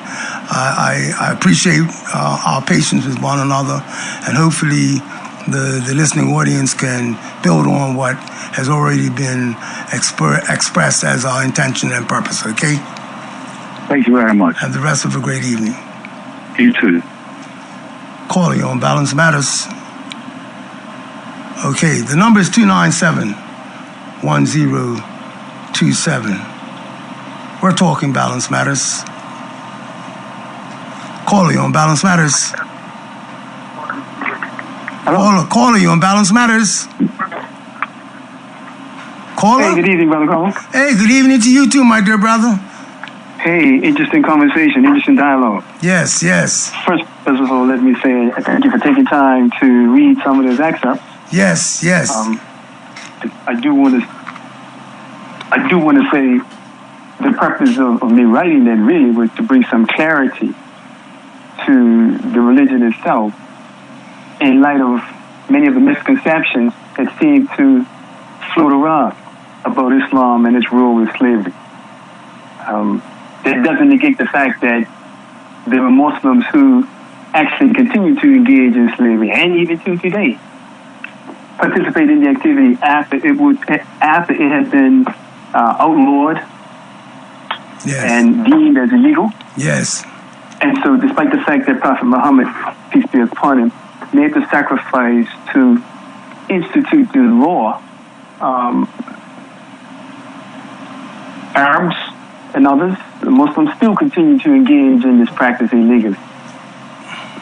Speaker 1: I appreciate our patience with one another, and hopefully the listening audience can build on what has already been expressed as our intention and purpose, okay?
Speaker 2: Thank you very much.
Speaker 1: Have the rest of a great evening.
Speaker 2: You too.
Speaker 1: Calling on Balance Matters. Okay, the number is 297-1027. We're talking Balance Matters. Calling on Balance Matters. Hello? Calling you on Balance Matters. Caller?
Speaker 3: Hey, good evening, Brother Cole.
Speaker 1: Hey, good evening to you too, my dear brother.
Speaker 3: Hey, interesting conversation, interesting dialogue.
Speaker 1: Yes.
Speaker 3: First of all, let me say thank you for taking time to read some of those excerpts.
Speaker 1: Yes.
Speaker 3: I do want to say the purpose of me writing that really was to bring some clarity to the religion itself in light of many of the misconceptions that seem to float around about Islam and its role with slavery. That doesn't negate the fact that there are Muslims who actually continue to engage in slavery, and even to today participate in the activity after it had been outlawed and deemed as illegal.
Speaker 1: Yes.
Speaker 3: And so, despite the fact that Prophet Muhammad, peace be upon him, made the sacrifice to institute the law, Arabs and others, the Muslims, still continue to engage in this practice illegally.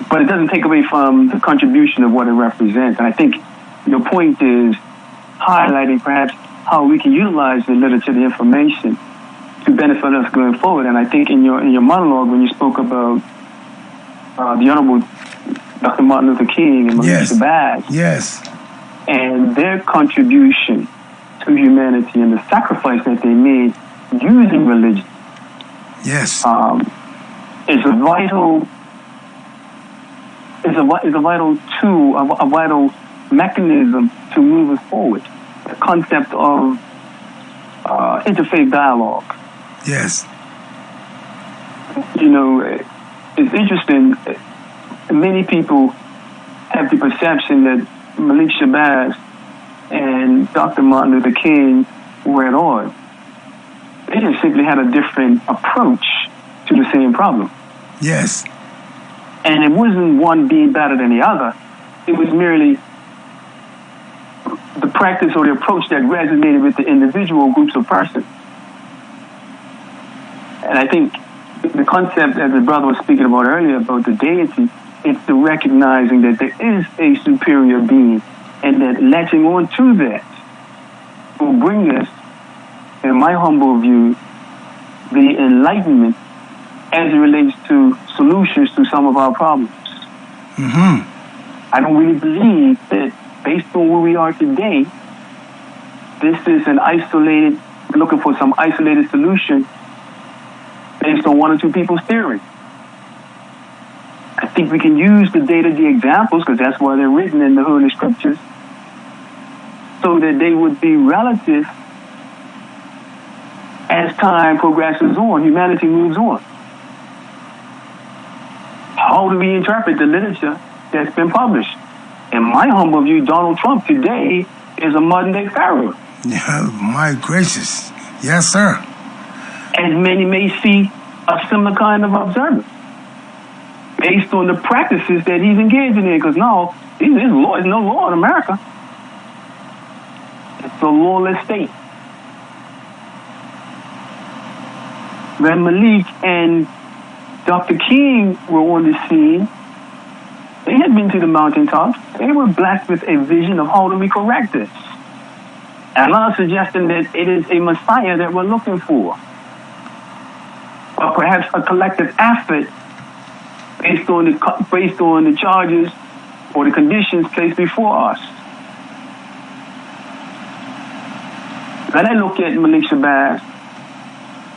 Speaker 3: But it doesn't take away from the contribution of what it represents. And I think your point is highlighting perhaps how we can utilize the literature, the information, to benefit us going forward. And I think in your monologue, when you spoke about the Honorable Dr. Martin Luther King and Malik
Speaker 1: Yes.
Speaker 3: Shabazz,
Speaker 1: Yes.
Speaker 3: and their contribution to humanity and the sacrifice that they made using religion
Speaker 1: Yes.
Speaker 3: is a vital tool, a vital mechanism to move us forward. The concept of interfaith dialogue.
Speaker 1: Yes.
Speaker 3: You know, it's interesting. Many people have the perception that Malik Shabazz and Dr. Martin Luther King were at odds. They just simply had a different approach to the same problem.
Speaker 1: Yes.
Speaker 3: And it wasn't one being better than the other. It was merely the practice or the approach that resonated with the individual groups of persons. And I think the concept that the brother was speaking about earlier about the deity, it's the recognizing that there is a superior being and that latching on to that will bring us, in my humble view, the enlightenment as it relates to solutions to some of our problems.
Speaker 1: Mm-hmm.
Speaker 3: I don't really believe that based on where we are today, this is looking for some isolated solution based on one or two people's theory. I think we can use the data, the examples, because that's why they're written in the Holy Scriptures, so that they would be relative as time progresses on, humanity moves on. How do we interpret the literature that's been published? In my humble view, Donald Trump today is a modern-day pharaoh.
Speaker 1: Yeah, my gracious. Yes, sir.
Speaker 3: And many may see a similar kind of observance based on the practices that he's engaging in, because now there's no law in America. It's a lawless state. When Malik and Dr. King were on the scene, they had been to the mountaintops. They were blessed with a vision of how do we correct this. And I'm not suggesting that it is a Messiah that we're looking for, but perhaps a collective effort based on the charges or the conditions placed before us. When I look at Malik Shabazz,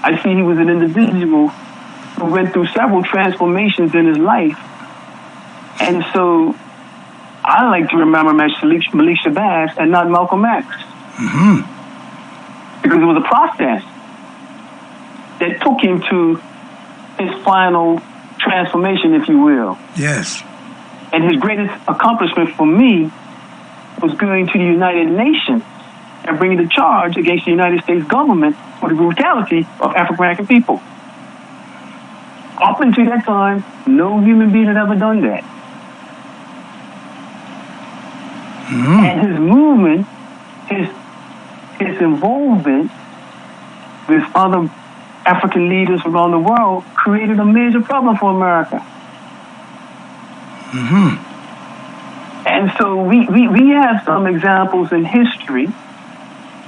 Speaker 3: I see he was an individual who went through several transformations in his life. And so I like to remember him as Malik Shabazz and not Malcolm X.
Speaker 1: Mm-hmm.
Speaker 3: Because it was a process that took him to his final transformation, if you will.
Speaker 1: Yes.
Speaker 3: And his greatest accomplishment for me was going to the United Nations and bringing the charge against the United States government for the brutality of African American people. Up until that time, no human being had ever done that.
Speaker 1: Mm-hmm.
Speaker 3: And his movement, his involvement with other African leaders around the world created a major problem for America.
Speaker 1: Mm-hmm.
Speaker 3: And so we have some examples in history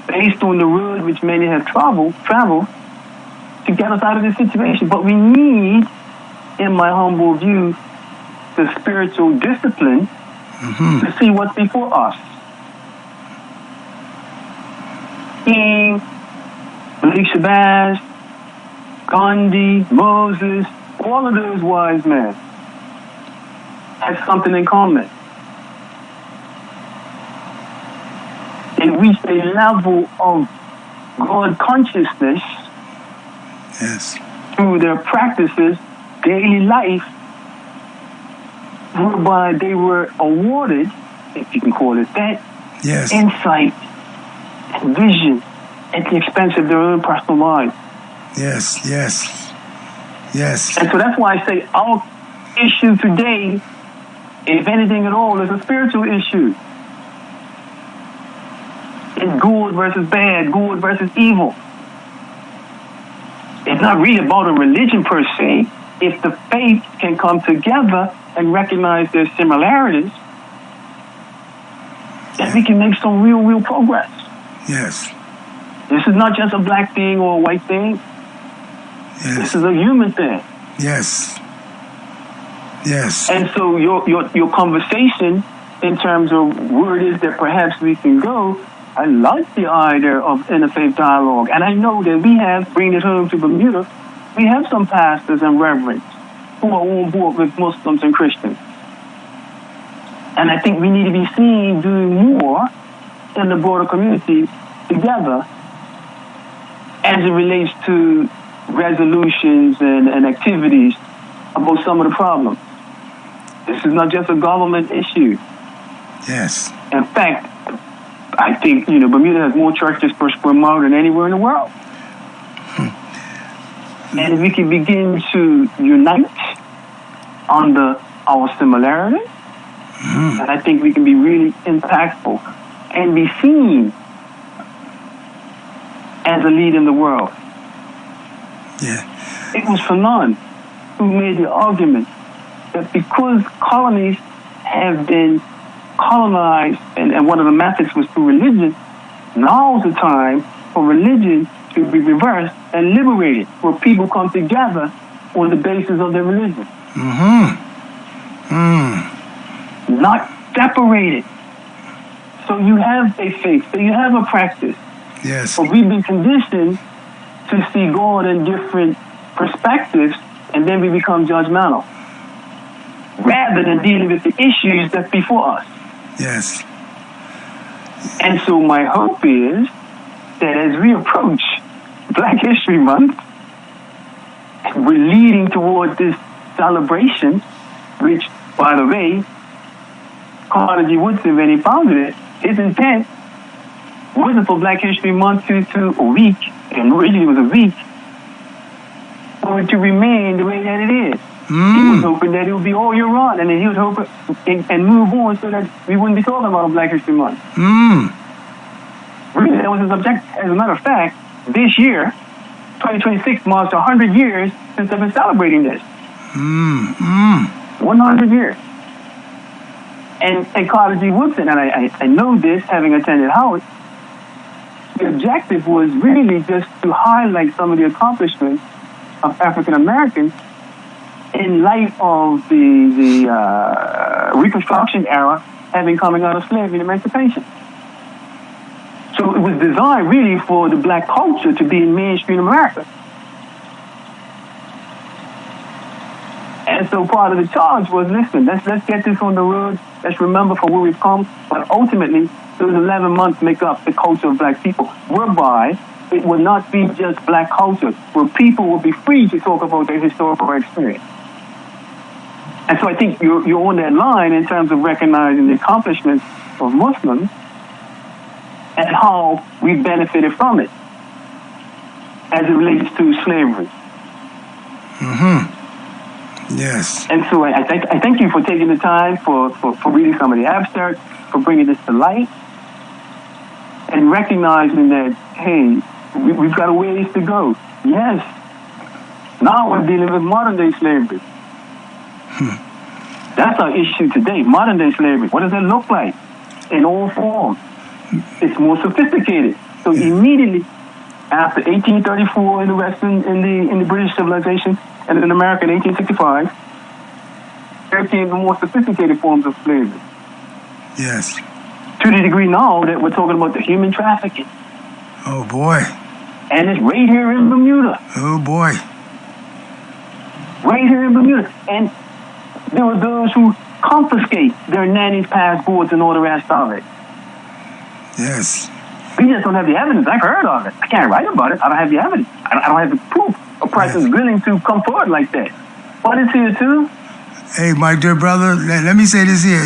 Speaker 3: based on the road which many have traveled to get us out of this situation. But we need, in my humble view, the spiritual discipline to see what's before us. King, Malik Shabazz, Gandhi, Moses, all of those wise men had something in common. They reached a level of God consciousness
Speaker 1: Yes.
Speaker 3: through their practices, daily life, whereby they were awarded, if you can call it that,
Speaker 1: Yes.
Speaker 3: insight and vision at the expense of their own personal lives.
Speaker 1: Yes. Yes. Yes.
Speaker 3: And so that's why I say our issue today, if anything at all, is a spiritual issue. It's good versus bad, good versus evil. It's not really about a religion per se. If the faith can come together and recognize their similarities, then we can make some real progress.
Speaker 1: Yes.
Speaker 3: This is not just a black thing or a white thing.
Speaker 1: Yes.
Speaker 3: This is a human thing.
Speaker 1: Yes. Yes.
Speaker 3: And so your conversation in terms of where it is that perhaps we can go, I like the idea of interfaith dialogue. And I know that we have, bringing it home to Bermuda, we have some pastors and reverends who are on board with Muslims and Christians. And I think we need to be seen doing more in the broader community together as it relates to resolutions and activities about some of the problems. This is not just a government issue.
Speaker 1: Yes.
Speaker 3: In fact, I think, Bermuda has more churches per square mile than anywhere in the world. And if we can begin to unite under our similarities, and I think we can be really impactful and be seen as a leader in the world.
Speaker 1: Yeah.
Speaker 3: It was Fanon who made the argument that because colonies have been colonized, and one of the methods was through religion, now's the time for religion to be reversed and liberated, where people come together on the basis of their religion. Not separated. So you have a faith, so you have a practice.
Speaker 1: Yes.
Speaker 3: But we've been conditioned to see God in different perspectives, and then we become judgmental, rather than dealing with the issues that's before us.
Speaker 1: Yes.
Speaker 3: And so my hope is that as we approach Black History Month, we're leading toward this celebration, which, by the way, Carter G. Woodson, when he founded it, his intent wasn't for Black History Month to a week, and really it was a week, for it to remain the way that it is. He was hoping that it would be all year round, and then he was hoping and move on so that we wouldn't be talking about Black History Month. Really, that was his objective. As a matter of fact, this year, 2026, marks 100 years since I've been celebrating this. 100 years. And Carter G. Woodson, and I know this, having attended Howard, the objective was really just to highlight some of the accomplishments of African Americans in light of the Reconstruction era having coming out of slavery and emancipation. So it was designed really for the Black culture to be in mainstream America. And so part of the charge was, listen, let's get this on the road. Let's remember from where we've come. But ultimately, those 11 months make up the culture of Black people, whereby it will not be just Black culture, where people will be free to talk about their historical experience. And so I think you're on that line in terms of recognizing the accomplishments of Muslims and how we benefited from it as it relates to slavery.
Speaker 1: Yes.
Speaker 3: And so I thank you for taking the time for reading some of the abstracts, for bringing this to light, and recognizing that, hey, we've got a ways to go. Yes. Now we're dealing with modern day slavery. That's our issue today, modern day slavery. What does it look like in all forms? It's more sophisticated. So immediately after 1834 in the Western, in the British civilization, and in America in 1865, there came the more sophisticated forms of slavery.
Speaker 1: Yes.
Speaker 3: To the degree now that we're talking about the human trafficking.
Speaker 1: Oh, boy.
Speaker 3: And it's right here in Bermuda.
Speaker 1: Oh, boy.
Speaker 3: Right here in Bermuda. And there were those who confiscate their nannies' passports and all the rest of it.
Speaker 1: Yes.
Speaker 3: We just don't have the evidence. I've heard of it. I can't write about it. I don't have the evidence. I don't have the proof. A person willing to come forward like that. But it's here too.
Speaker 1: Hey, my dear brother, let me say this here.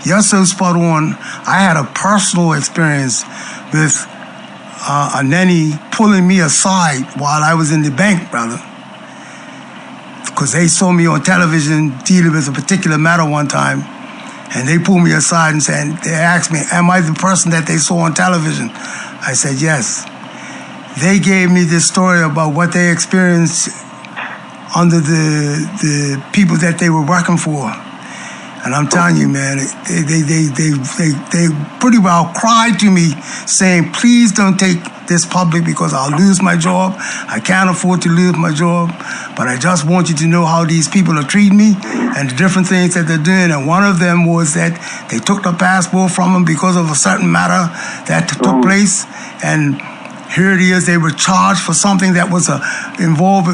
Speaker 1: You're so spot on. I had a personal experience with a nanny pulling me aside while I was in the bank, brother. Because they saw me on television dealing with a particular matter one time. And they pulled me aside and said, they asked me, am I the person that they saw on television? I said, yes. They gave me this story about what they experienced under the people that they were working for. And I'm telling you, man, they pretty well cried to me saying, please don't take this public because I'll lose my job. I can't afford to lose my job. But I just want you to know how these people are treating me and the different things that they're doing. And one of them was that they took the passport from them because of a certain matter that took place. And here it is, they were charged for something that was involved.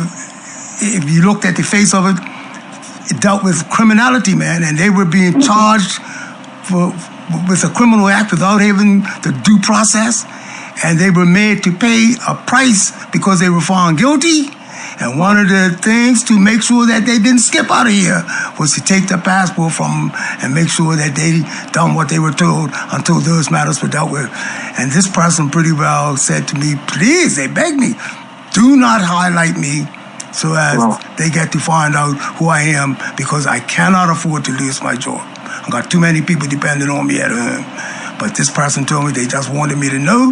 Speaker 1: If you looked at the face of it, it dealt with criminality, man. And they were being charged with a criminal act without having the due process, and they were made to pay a price because they were found guilty. And one of the things to make sure that they didn't skip out of here was to take the passport from them and make sure that they done what they were told until those matters were dealt with. And this person pretty well said to me, please, they begged me, do not highlight me so as they get to find out who I am, because I cannot afford to lose my job. I got too many people depending on me at home. But this person told me they just wanted me to know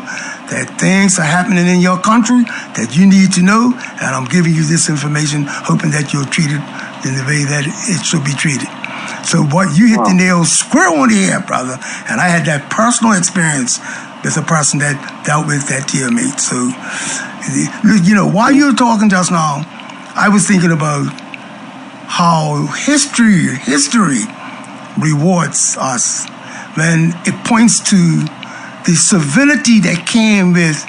Speaker 1: that things are happening in your country that you need to know, and I'm giving you this information, hoping that you'll treat it in the way that it should be treated. So what you hit the nail square on the head, brother, and I had that personal experience with a person that dealt with that teammate. So, you know, while you were talking just now, I was thinking about how history rewards us when it points to the civility that came with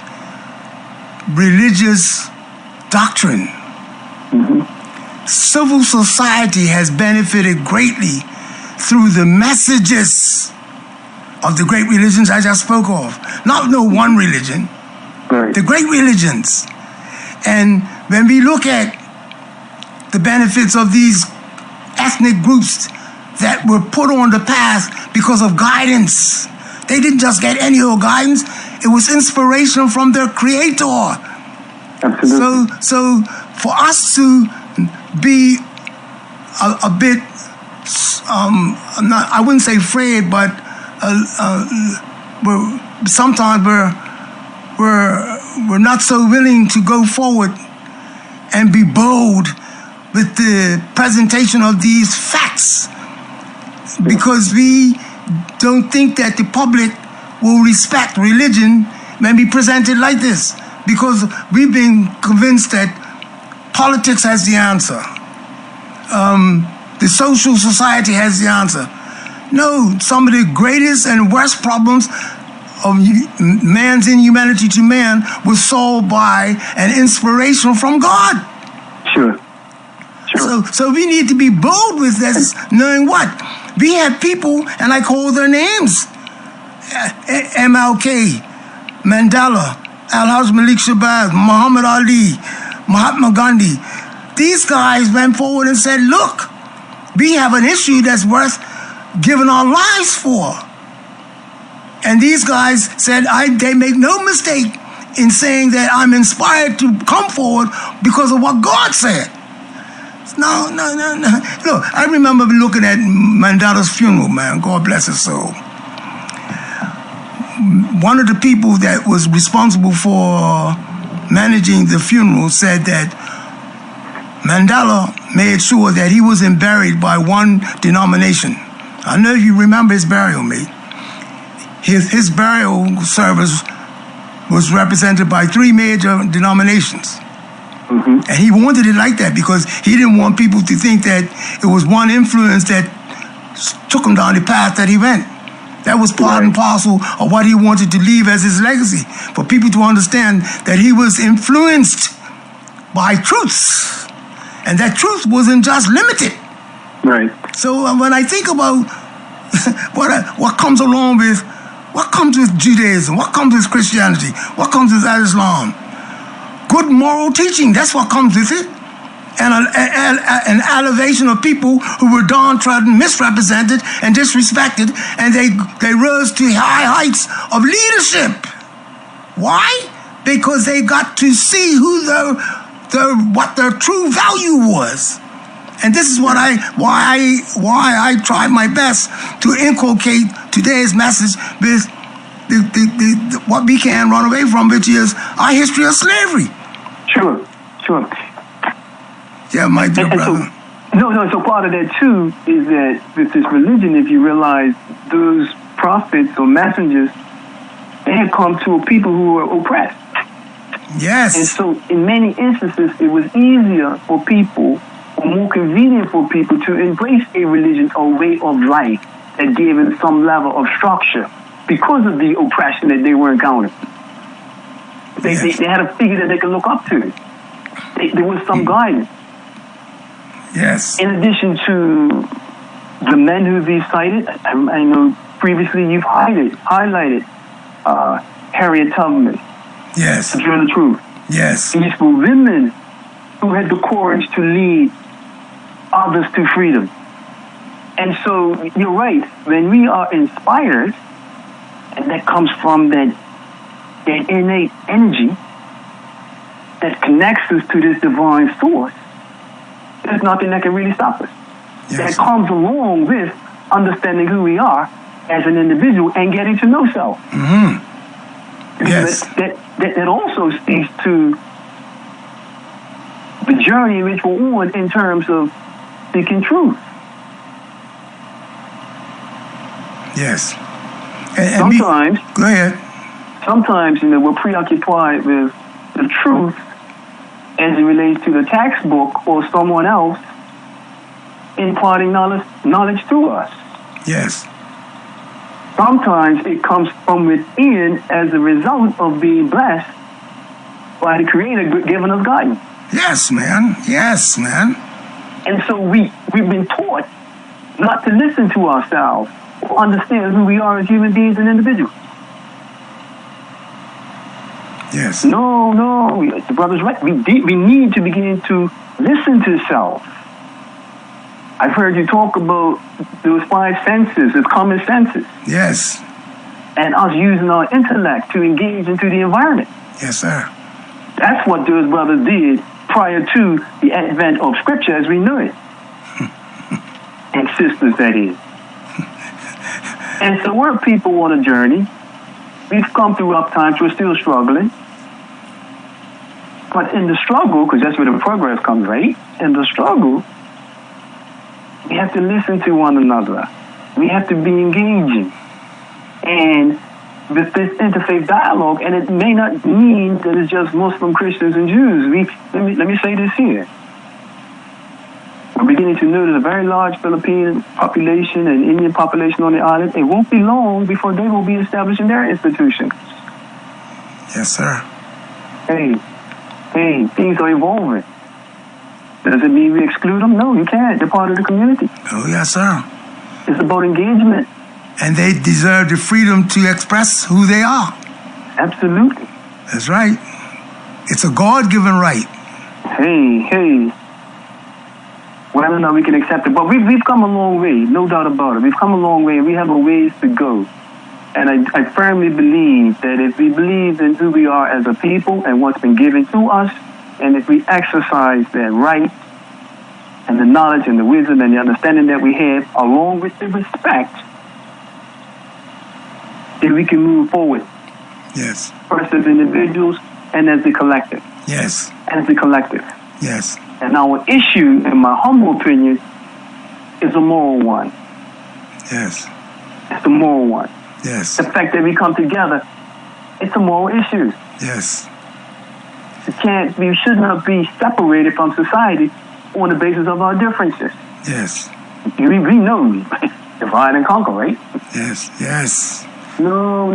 Speaker 1: religious doctrine. Civil society has benefited greatly through the messages of the great religions I just spoke of. Not no one religion, the great religions. And when we look at the benefits of these ethnic groups that were put on the path because of guidance. They didn't just get any old guidance. It was inspiration from their creator.
Speaker 3: Absolutely.
Speaker 1: So for us to be a bit, I wouldn't say afraid, but sometimes we're not so willing to go forward and be bold with the presentation of these facts, because we don't think that the public will respect religion when we present it like this, because we've been convinced that politics has the answer. The social society has the answer. No, some of the greatest and worst problems of man's inhumanity to man was solved by an inspiration from God.
Speaker 3: Sure.
Speaker 1: So we need to be bold with this, knowing what? We have people, and I call their names. MLK, Mandela, Al-Haj Malik Shabazz, Muhammad Ali, Mahatma Gandhi. These guys went forward and said, look, we have an issue that's worth giving our lives for. And these guys said, they make no mistake in saying that I'm inspired to come forward because of what God said. No. Look, I remember looking at Mandela's funeral, man. God bless his soul. One of the people that was responsible for managing the funeral said that Mandela made sure that he wasn't buried by one denomination. I know you remember his burial, mate. His burial service was represented by 3 major denominations. And he wanted it like that because he didn't want people to think that it was one influence that took him down the path that he went. That was part and parcel of what he wanted to leave as his legacy, for people to understand that he was influenced by truths, and that truth wasn't just limited.
Speaker 3: Right.
Speaker 1: So when I think about what comes along with, what comes with Judaism, what comes with Christianity, what comes with Islam, good moral teaching, that's what comes with it. And an elevation of people who were downtrodden, misrepresented, and disrespected, and they rose to high heights of leadership. Why? Because they got to see what their true value was. And this is why I tried my best to inculcate today's message with what we can't run away from, which is our history of slavery.
Speaker 3: Sure.
Speaker 1: Yeah, my dear brother.
Speaker 3: So part of that too is that with this religion, if you realize those prophets or messengers, they had come to a people who were oppressed.
Speaker 1: Yes.
Speaker 3: And so in many instances, it was easier for people, or more convenient for people to embrace a religion or way of life that gave them some level of structure because of the oppression that they were encountering. They had a figure that they could look up to. There was some guidance.
Speaker 1: Yes.
Speaker 3: In addition to the men who we cited, I know previously you've highlighted Harriet Tubman.
Speaker 1: Yes.
Speaker 3: To tell the truth.
Speaker 1: Yes.
Speaker 3: These were women who had the courage to lead others to freedom. And so you're right, when we are inspired, and that comes from that innate energy that connects us to this divine source, there's nothing that can really stop us.
Speaker 1: Yes.
Speaker 3: That comes along with understanding who we are as an individual and getting to know self.
Speaker 1: Mm-hmm. Yes.
Speaker 3: That also speaks to the journey in which we're on in terms of seeking truth.
Speaker 1: Yes.
Speaker 3: Sometimes,
Speaker 1: go ahead.
Speaker 3: Sometimes, we're preoccupied with the truth as it relates to the textbook or someone else imparting knowledge to us.
Speaker 1: Yes.
Speaker 3: Sometimes it comes from within as a result of being blessed by the Creator giving us guidance.
Speaker 1: Yes, man. Yes, man.
Speaker 3: And so we've been taught not to listen to ourselves or understand who we are as human beings and individuals.
Speaker 1: Yes.
Speaker 3: No, the brother's right. We need to begin to listen to self. I've heard you talk about those five senses, the common senses.
Speaker 1: Yes.
Speaker 3: And us using our intellect to engage into the environment.
Speaker 1: Yes, sir.
Speaker 3: That's what those brothers did prior to the advent of Scripture as we knew it. And sisters, that is. And so we're people on a journey. We've come through rough times. We're still struggling. But in the struggle, because that's where the progress comes, right? In the struggle, we have to listen to one another. We have to be engaging. And with this interfaith dialogue, and it may not mean that it's just Muslim, Christians, and Jews. Let me say this here. We're beginning to notice a very large Philippine population and Indian population on the island. It won't be long before they will be establishing their institutions.
Speaker 1: Yes, sir.
Speaker 3: Hey, things are evolving. Does it mean we exclude them? No, you can't. They're part of the community.
Speaker 1: Oh, yes, sir.
Speaker 3: It's about engagement.
Speaker 1: And they deserve the freedom to express who they are.
Speaker 3: Absolutely.
Speaker 1: That's right. It's a God-given right.
Speaker 3: Hey. Whether or not we can accept it. But we've come a long way, no doubt about it. We've come a long way, and we have a ways to go. And I firmly believe that if we believe in who we are as a people and what's been given to us, and if we exercise that right and the knowledge and the wisdom and the understanding that we have, along with the respect, then we can move forward.
Speaker 1: Yes.
Speaker 3: First as individuals and as the collective.
Speaker 1: Yes.
Speaker 3: As the collective.
Speaker 1: Yes.
Speaker 3: And our issue, in my humble opinion, is a moral one.
Speaker 1: Yes.
Speaker 3: It's a moral one.
Speaker 1: Yes.
Speaker 3: The fact that we come together, it's a moral issue.
Speaker 1: Yes.
Speaker 3: We should not be separated from society on the basis of our differences.
Speaker 1: Yes.
Speaker 3: We know, divide and conquer, right?
Speaker 1: Yes. Yes.
Speaker 3: No.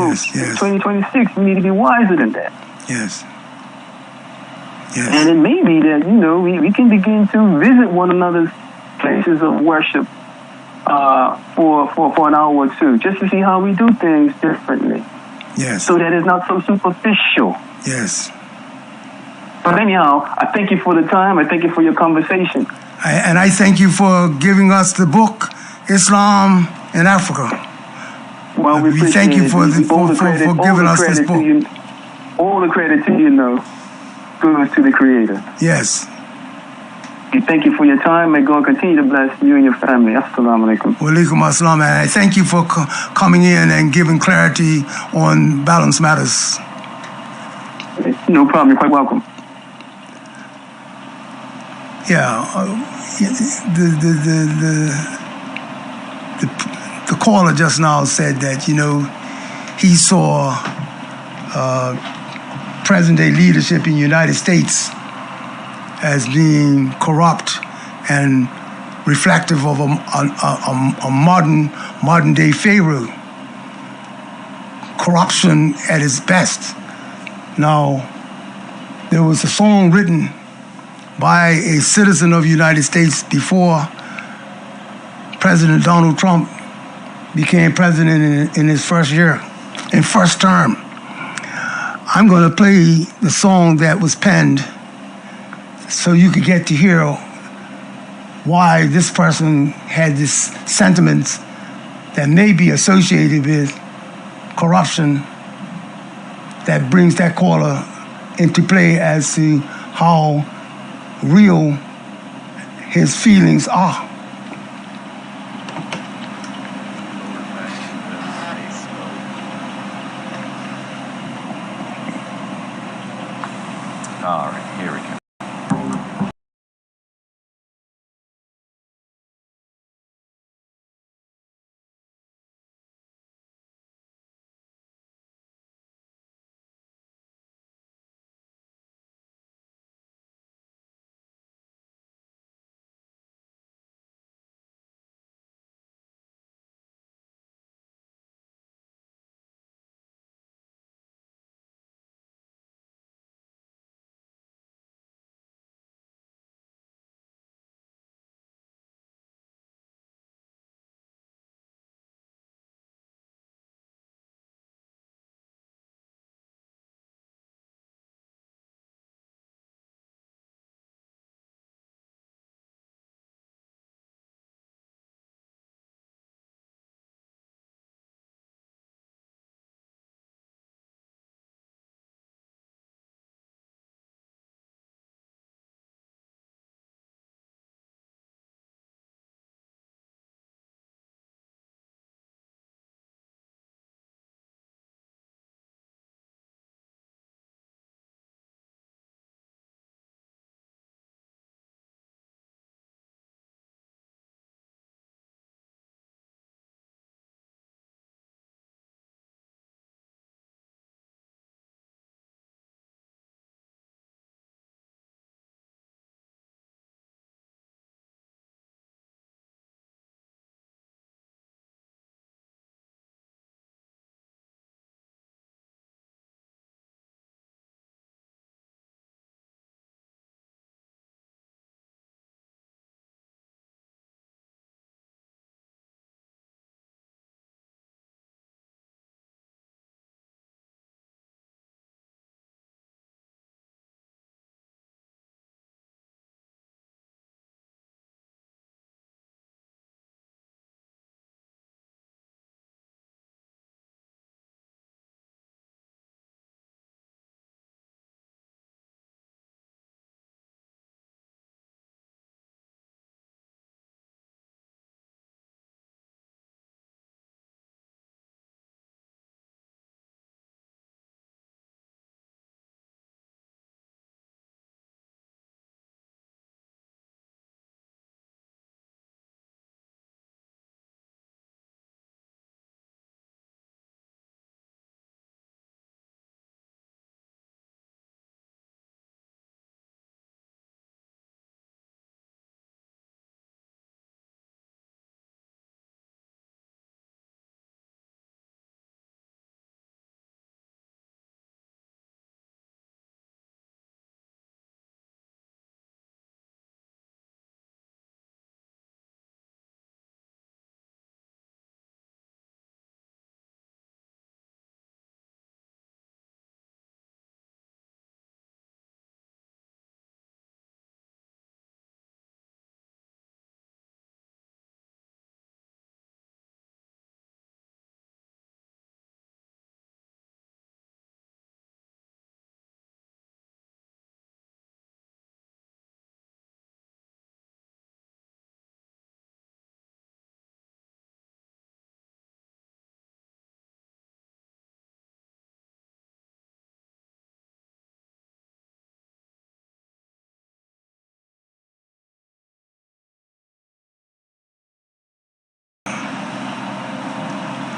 Speaker 1: Yes.
Speaker 3: 2026, we need to be wiser than that.
Speaker 1: Yes. Yes.
Speaker 3: And it may be that, we can begin to visit one another's places of worship for an hour or two, just to see how we do things differently.
Speaker 1: Yes.
Speaker 3: So that it's not so superficial.
Speaker 1: Yes.
Speaker 3: But anyhow, I thank you for the time. I thank you for your conversation.
Speaker 1: And I thank you for giving us the book, Islam in Africa.
Speaker 3: Well, we
Speaker 1: thank you for giving us this book.
Speaker 3: All the credit to you, goes to the Creator.
Speaker 1: Yes.
Speaker 3: We thank you for your time. May God continue to bless you and your family. Assalamu alaikum.
Speaker 1: Wa alaikum assalam. And I thank you for coming in and giving clarity on Balanced Matters.
Speaker 3: No problem. You're quite welcome.
Speaker 1: Yeah. The caller just now said that, he saw present-day leadership in the United States as being corrupt and reflective of a modern-day Pharaoh. Corruption at its best. Now, there was a song written by a citizen of the United States before President Donald Trump became president in his first term. I'm going to play the song that was penned so you could get to hear why this person had this sentiments that may be associated with corruption that brings that caller into play as to how real his feelings are.
Speaker 4: All right, here we go.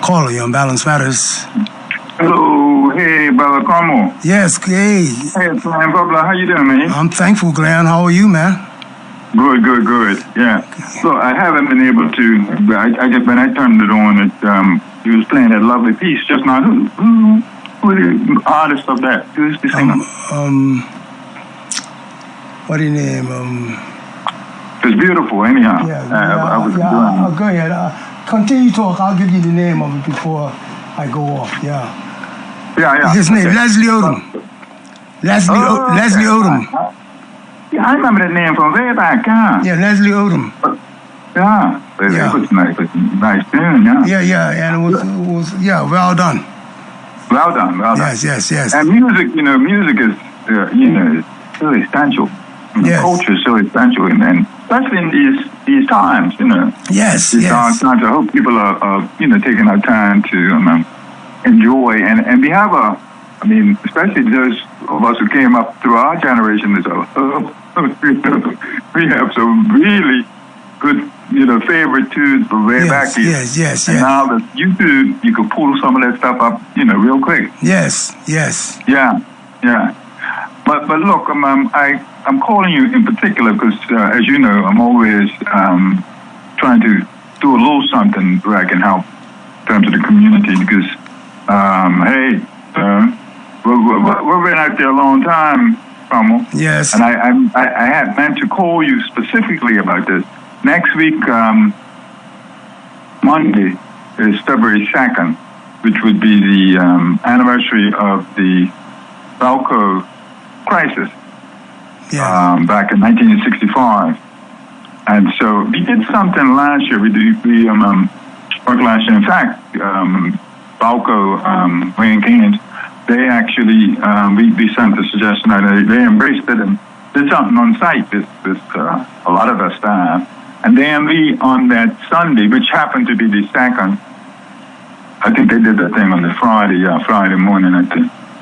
Speaker 1: Caller, you're on Balance Matters.
Speaker 3: Hello,
Speaker 4: Hey, Brother Carmel.
Speaker 1: Yes, hey.
Speaker 4: Hey, Glenn Bubba, how you doing, man?
Speaker 1: I'm thankful, Glenn. How are you, man?
Speaker 4: Good. Yeah. So I haven't been able to. I just when I turned it on, he was playing that lovely piece just now. Who the artist of that? Who's the singer?
Speaker 1: What is his name?
Speaker 4: It's beautiful, anyhow.
Speaker 1: Go ahead. Continue talk. I'll give you the name of it before I go off. Yeah. His name, Leslie Odom. Leslie Odom.
Speaker 4: Yeah, I remember that name from way back, huh?
Speaker 1: Yeah, Leslie Odom.
Speaker 4: It was nice tune, yeah.
Speaker 1: Yeah, and it was well done.
Speaker 4: Well done.
Speaker 1: Yes.
Speaker 4: And music is, it's really essential. Culture is so essential, and especially in these times,
Speaker 1: Yes.
Speaker 4: Times. I hope people are taking our time to enjoy, and we have especially those of us who came up through our generation, we have some really good, favorite tunes from way back here.
Speaker 1: Yes.
Speaker 4: And now that you can pull some of that stuff up, real quick.
Speaker 1: Yes.
Speaker 4: Yeah. But look, I'm calling you in particular because, as you know, I'm always trying to do a little something where I can help in terms of the community because, we've been out there a long time, Carmel.
Speaker 1: Yes.
Speaker 4: And I had meant to call you specifically about this. Next week, Monday, is February 2nd, which would be the anniversary of the Balco crisis back in 1965. And so we did something last year. We worked last year. In fact, Balco, Wayne Keynes, they actually, we sent the suggestion out, they embraced it and did something on site, a lot of our staff. And then we, on that Sunday, which happened to be the second, I think they did that thing on the Friday morning at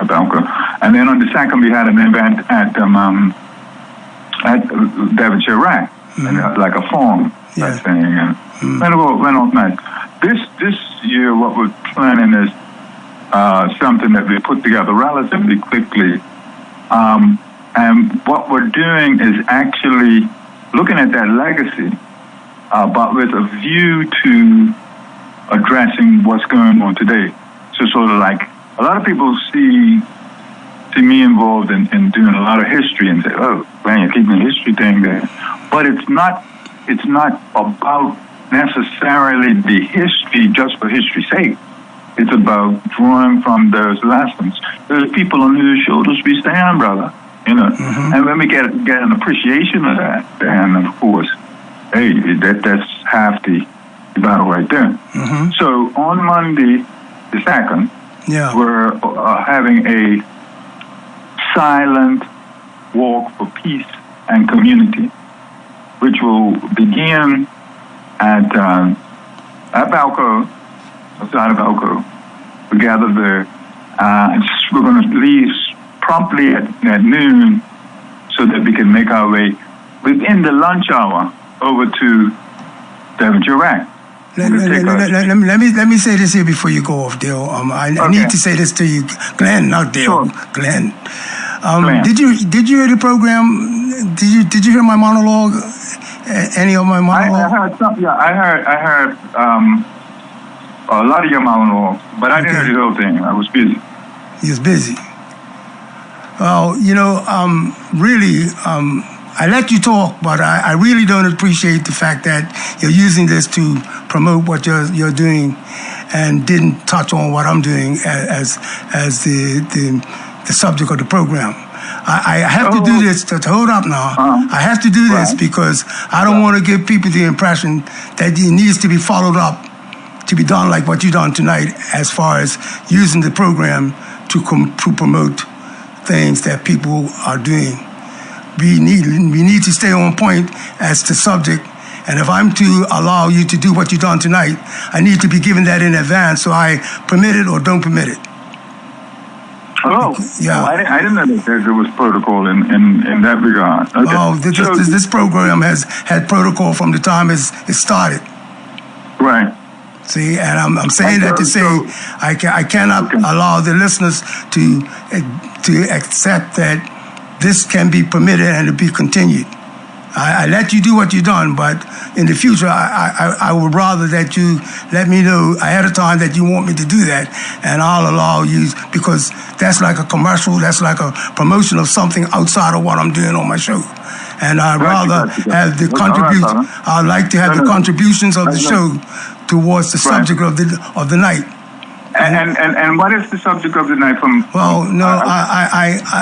Speaker 4: Balco. And then on the second, we had an event at Devonshire Rack, like a forum, that thing. And went off nice. This year, what we're planning is something that we put together relatively quickly. And what we're doing is actually looking at that legacy, but with a view to addressing what's going on today. So sort of like a lot of people see me involved in doing a lot of history and say, oh, man, you're keeping the history thing there. But it's not about necessarily the history just for history's sake. It's about drawing from those lessons. There's people on whose shoulders we stand, brother. And when we get an appreciation of that, and of course, hey, that's half the battle right there. So on Monday, the 2nd, we're having a silent walk for peace and community, which will begin at Balco, outside of Balco. We gather there. We're going to leave promptly at noon so that we can make our way within the lunch hour over to Devonshire Rack.
Speaker 1: Let me say this here before you go off, Dale. I need to say this to you, Glenn, not Dale.
Speaker 4: Sure.
Speaker 1: Glenn. Did you hear the program? Did you hear my monologue? Any of my monologue?
Speaker 4: I heard some. Yeah, I heard a lot of your monologue, but I didn't hear the whole thing. I was busy.
Speaker 1: You was busy. Well, really, I let you talk, but I really don't appreciate the fact that you're using this to promote what you're doing, and didn't touch on what I'm doing as the subject of the program. I have to do this to hold up now. I have to do this because I don't want to give people the impression that it needs to be followed up, to be done like what you done tonight, as far as using the program to promote things that people are doing. We need to stay on point as the subject. And if I'm to allow you to do what you done tonight, I need to be given that in advance, so I permit it or don't permit it.
Speaker 4: Oh, yeah. I didn't know that there was protocol in that regard. Okay.
Speaker 1: Oh, this program has had protocol from the time it started.
Speaker 4: Right.
Speaker 1: See, and I'm saying that to say I cannot allow the listeners to accept that this can be permitted and to be continued. I let you do what you've done, but in the future, I would rather that you let me know ahead of time that you want me to do that, and I'll allow you, because that's like a commercial, that's like a promotion of something outside of what I'm doing on my show. And I'd rather have the contribution. I'd like to have the contributions of the show towards the subject of the night.
Speaker 4: And what is the subject of the night?
Speaker 1: Well, no,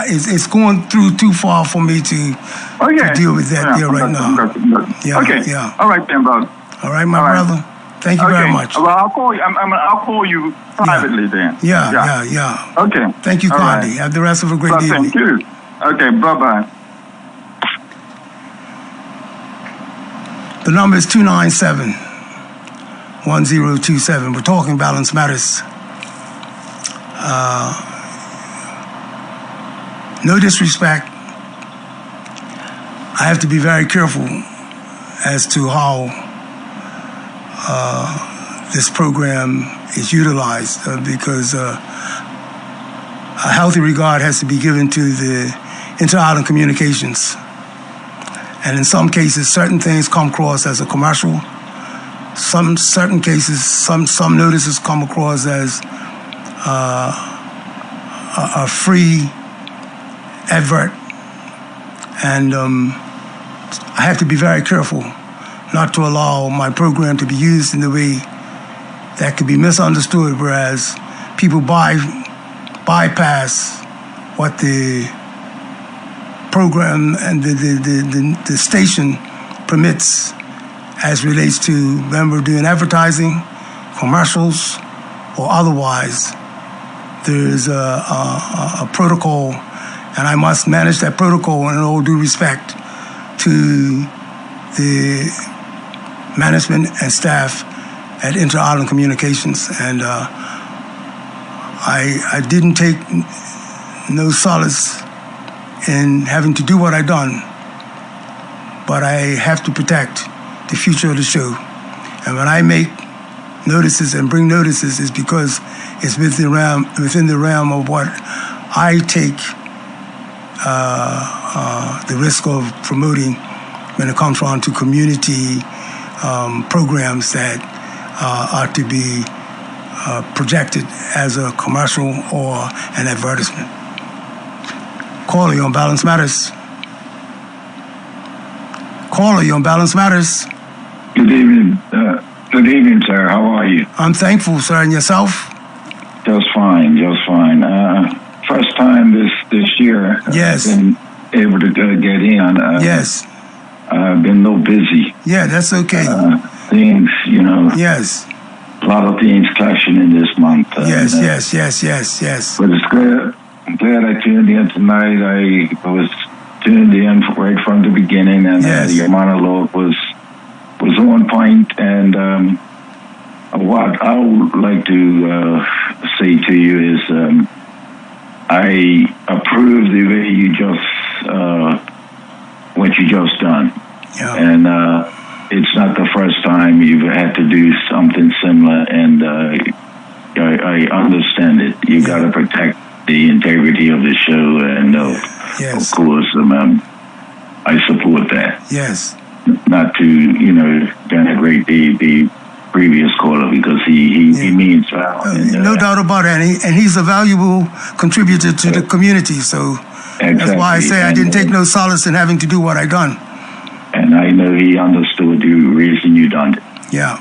Speaker 1: it's going through too far for me to deal with that here right now.
Speaker 4: Yeah. All right, then, brother.
Speaker 1: All right, my brother. Thank you very much.
Speaker 4: Well, I'll call you. I'll call you privately then.
Speaker 1: Yeah.
Speaker 4: Okay.
Speaker 1: Thank you kindly. Have the rest of a great evening.
Speaker 4: Thank you. Okay. Bye-bye.
Speaker 1: The number is 297-1027. We're talking Balance Matters. No disrespect. I have to be very careful as to how this program is utilized because a healthy regard has to be given to the inter-island communications. And in some cases, certain things come across as a commercial. Certain cases, some notices come across as a free advert, and I have to be very careful not to allow my program to be used in the way that could be misunderstood, whereas people bypass what the program and the station permits as relates to, remember, doing advertising, commercials, or otherwise. There's a protocol, and I must manage that protocol in all due respect to the management and staff at Inter-Island Communications. And I didn't take no solace in having to do what I done, but I have to protect the future of the show. And when I make notices and bring notices, is because it's within the realm of what I take the risk of promoting when it comes on to community programs that are to be projected as a commercial or an advertisement. Caller, you on Balance Matters. Caller, you on Balance Matters.
Speaker 5: Good evening. Good evening, sir. How are you?
Speaker 1: I'm thankful, sir. And yourself?
Speaker 5: Just fine. First time this year.
Speaker 1: Yes.
Speaker 5: I've been able to get in.
Speaker 1: Yes.
Speaker 5: I've been a little busy.
Speaker 1: Yeah, that's okay.
Speaker 5: Things,
Speaker 1: Yes.
Speaker 5: A lot of things clashing in this month.
Speaker 1: Yes.
Speaker 5: But it's good. I'm glad I tuned in tonight. I was tuned in right from the beginning, and your monologue was on point. And what I would like to say to you is I approve the way you just what you just done.
Speaker 1: Yeah.
Speaker 5: And it's not the first time you've had to do something similar, and I understand it. You got to protect the integrity of the show, and of course, I support that.
Speaker 1: Yes.
Speaker 5: Not to denigrate the previous caller, because he means well.
Speaker 1: No doubt about it, and he's a valuable contributor to the community. So that's why I say I didn't take no solace in having to do what I done.
Speaker 5: And I know he understood the reason you done it.
Speaker 1: Yeah.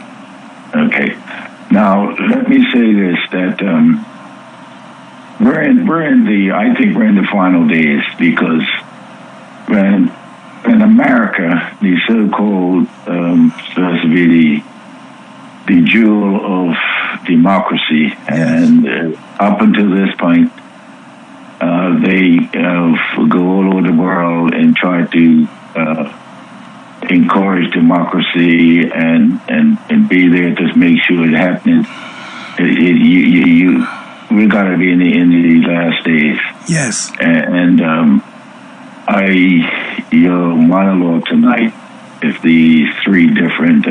Speaker 5: Okay. Now let me say this: that I think we're in the final days, because when in America, the so-called supposed to be the jewel of democracy, and up until this point, they go all over the world and try to encourage democracy and be there to make sure it happens. We got to be in the last days.
Speaker 1: Yes.
Speaker 5: And your monologue tonight, if the three different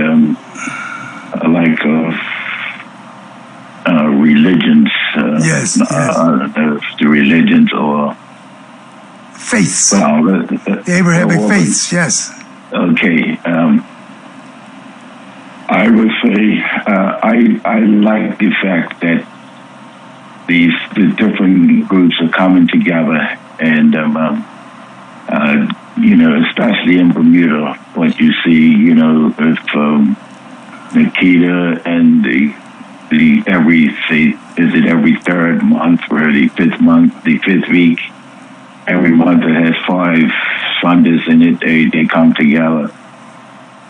Speaker 5: religions.
Speaker 1: Yes.
Speaker 5: The religions or
Speaker 1: faiths.
Speaker 5: Well,
Speaker 1: the Abrahamic faiths. Yes.
Speaker 5: Okay. I would say I like the fact that the different groups are coming together, and especially in Bermuda, what you see, with Nikita and the every third month or the fifth week, every month that has 5 Sundays in it, they come together.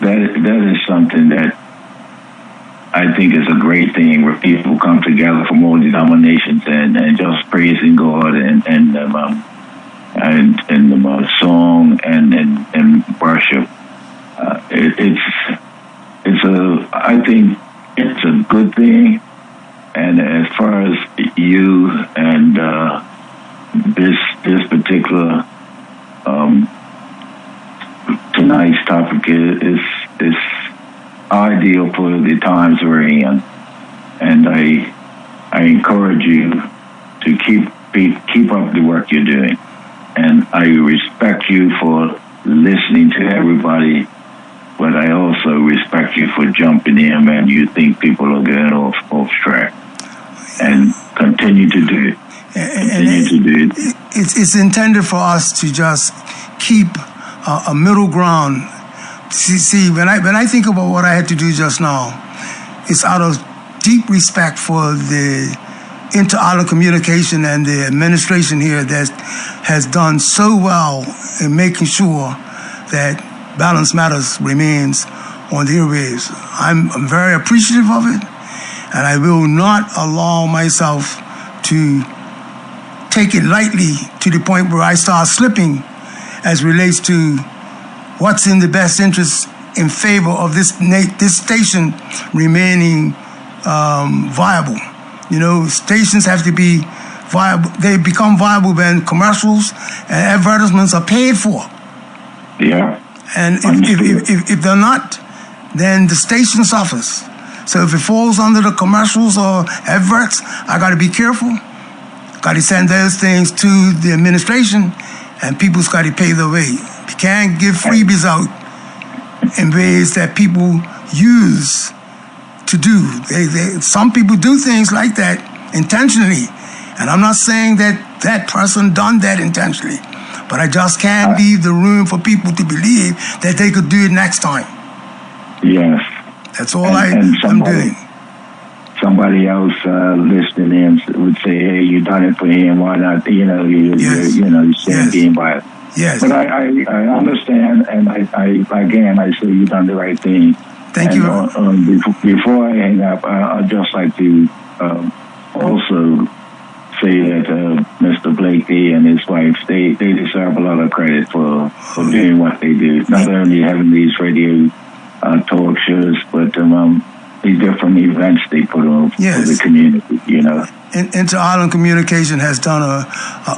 Speaker 5: That is something that I think is a great thing, where people come together from all denominations and just praising God and song and worship. I think it's a good thing. And as far as you and this particular tonight's topic is ideal for the times we're in, and I encourage you to keep up the work you're doing, and I respect you for listening to everybody, but I also respect you for jumping in when you think people are going off track, and continue to do it.
Speaker 1: It's intended for us to just keep a middle ground. See, when I think about what I had to do just now, it's out of deep respect for the inter-island communication and the administration here that has done so well in making sure that Balance Matters remains on the airwaves. I'm very appreciative of it, and I will not allow myself to take it lightly to the point where I start slipping as relates to what's in the best interest in favor of this station remaining viable. Stations have to be viable. They become viable when commercials and advertisements are paid for.
Speaker 5: Yeah.
Speaker 1: And if they're not, then the station suffers. So if it falls under the commercials or adverts, I got to be careful. Got to send those things to the administration, and people's got to pay their way. You can't give freebies out in ways that people use to do. Some people do things like that intentionally, and I'm not saying that person done that intentionally, but I just can't leave the room for people to believe that they could do it next time.
Speaker 5: Yes.
Speaker 1: That's all I'm doing.
Speaker 5: Somebody else listening in would say, "Hey, you done it for him. Why not? You're saying being biased."
Speaker 1: Yes.
Speaker 5: But I understand, and I say you done the right thing.
Speaker 1: Thank you.
Speaker 5: Before I hang up, I'd just like to also say that Mr. Blakey and his wife, they deserve a lot of credit for doing what they do. Not only having these radio talk shows, but the different events they put on for the community,
Speaker 1: Inter-island communication has done a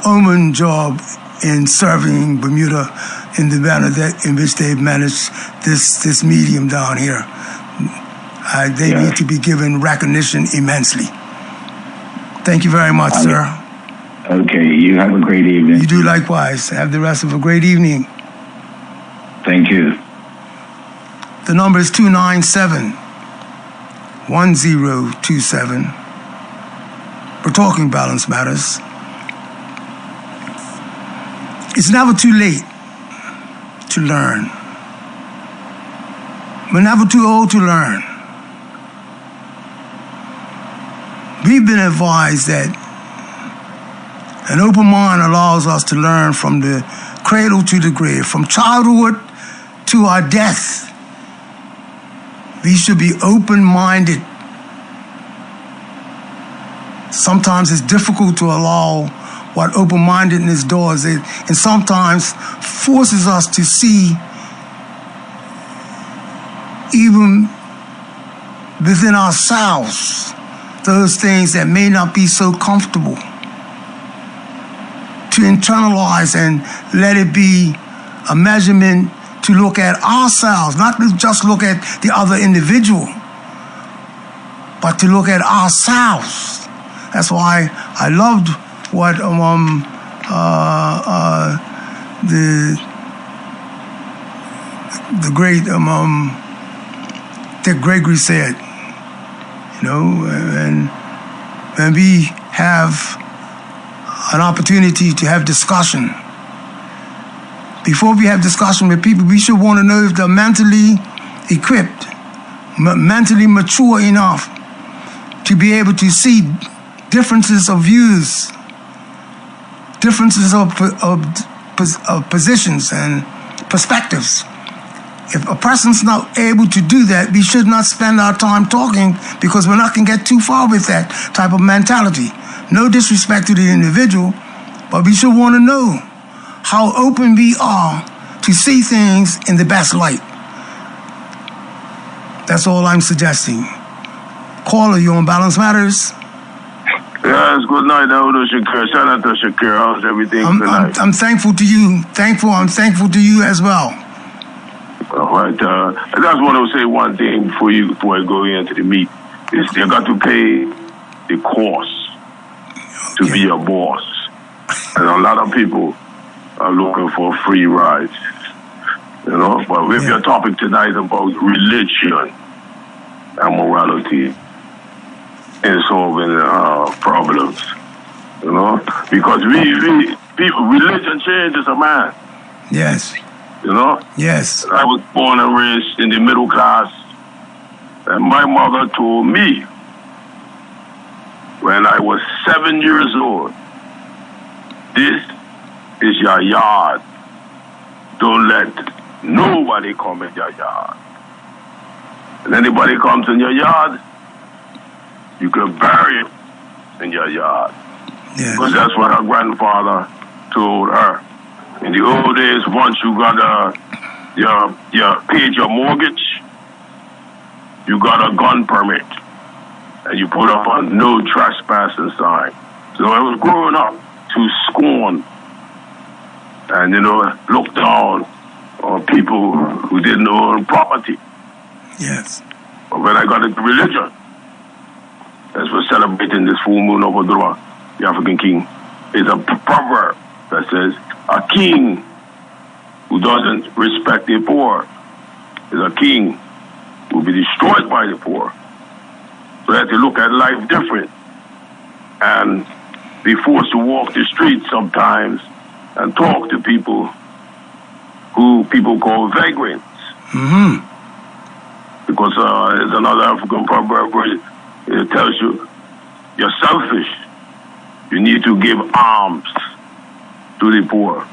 Speaker 1: yeoman job in serving Bermuda in the manner in which they've managed this medium down here. They need to be given recognition immensely. Thank you very much, sir.
Speaker 5: Okay, you have a great evening.
Speaker 1: You do likewise. Have the rest of a great evening.
Speaker 5: Thank you.
Speaker 1: The number is 297-1027. We're talking Balance Matters. It's never too late to learn. We're never too old to learn. We've been advised that an open mind allows us to learn from the cradle to the grave, from childhood to our death. We should be open-minded. Sometimes it's difficult to allow what open-mindedness does. And sometimes forces us to see, even within ourselves, those things that may not be so comfortable. To internalize and let it be a measurement to look at ourselves, not to just look at the other individual, but to look at ourselves. That's why I loved what the great Dick Gregory said, and we have an opportunity to have discussion. Before we have discussion with people, we should want to know if they're mentally equipped, mentally mature enough to be able to see differences of views, differences of positions and perspectives. If a person's not able to do that, we should not spend our time talking, because we're not going to get too far with that type of mentality. No disrespect to the individual, but we should want to know how open we are to see things in the best light. That's all I'm suggesting. Caller, you on Balance Matters?
Speaker 6: Yes, good night, Shakir. Senator Shakir, how's everything tonight?
Speaker 1: I'm thankful to you. I'm thankful to you as well.
Speaker 6: All right. I just want to say one thing for you before I go into the meet. Is you got to pay the cost to be a boss. And a lot of people are looking for free rides. But if your topic tonight is about religion and morality in solving problems, because religion changes a man.
Speaker 1: Yes. Yes.
Speaker 6: I was born and raised in the middle class, and my mother told me when I was 7 years old, this is your yard. Don't let nobody come in your yard. And anybody comes in your yard, you can bury him in your yard.
Speaker 1: Yes.
Speaker 6: Because that's what her grandfather told her. In the old days, once you got paid your mortgage, you got a gun permit, and you put up a no trespassing sign. So I was growing up to scorn and look down on people who didn't own property.
Speaker 1: Yes.
Speaker 6: But when I got into religion, as we're celebrating this full moon of Odua, the African king, is a proverb that says, a king who doesn't respect the poor is a king who will be destroyed by the poor. So I have to look at life different and be forced to walk the streets sometimes and talk to people who people call vagrants.
Speaker 1: Mm-hmm.
Speaker 6: Because there's another African proverb where it tells you, you're selfish. You need to give alms to the poor.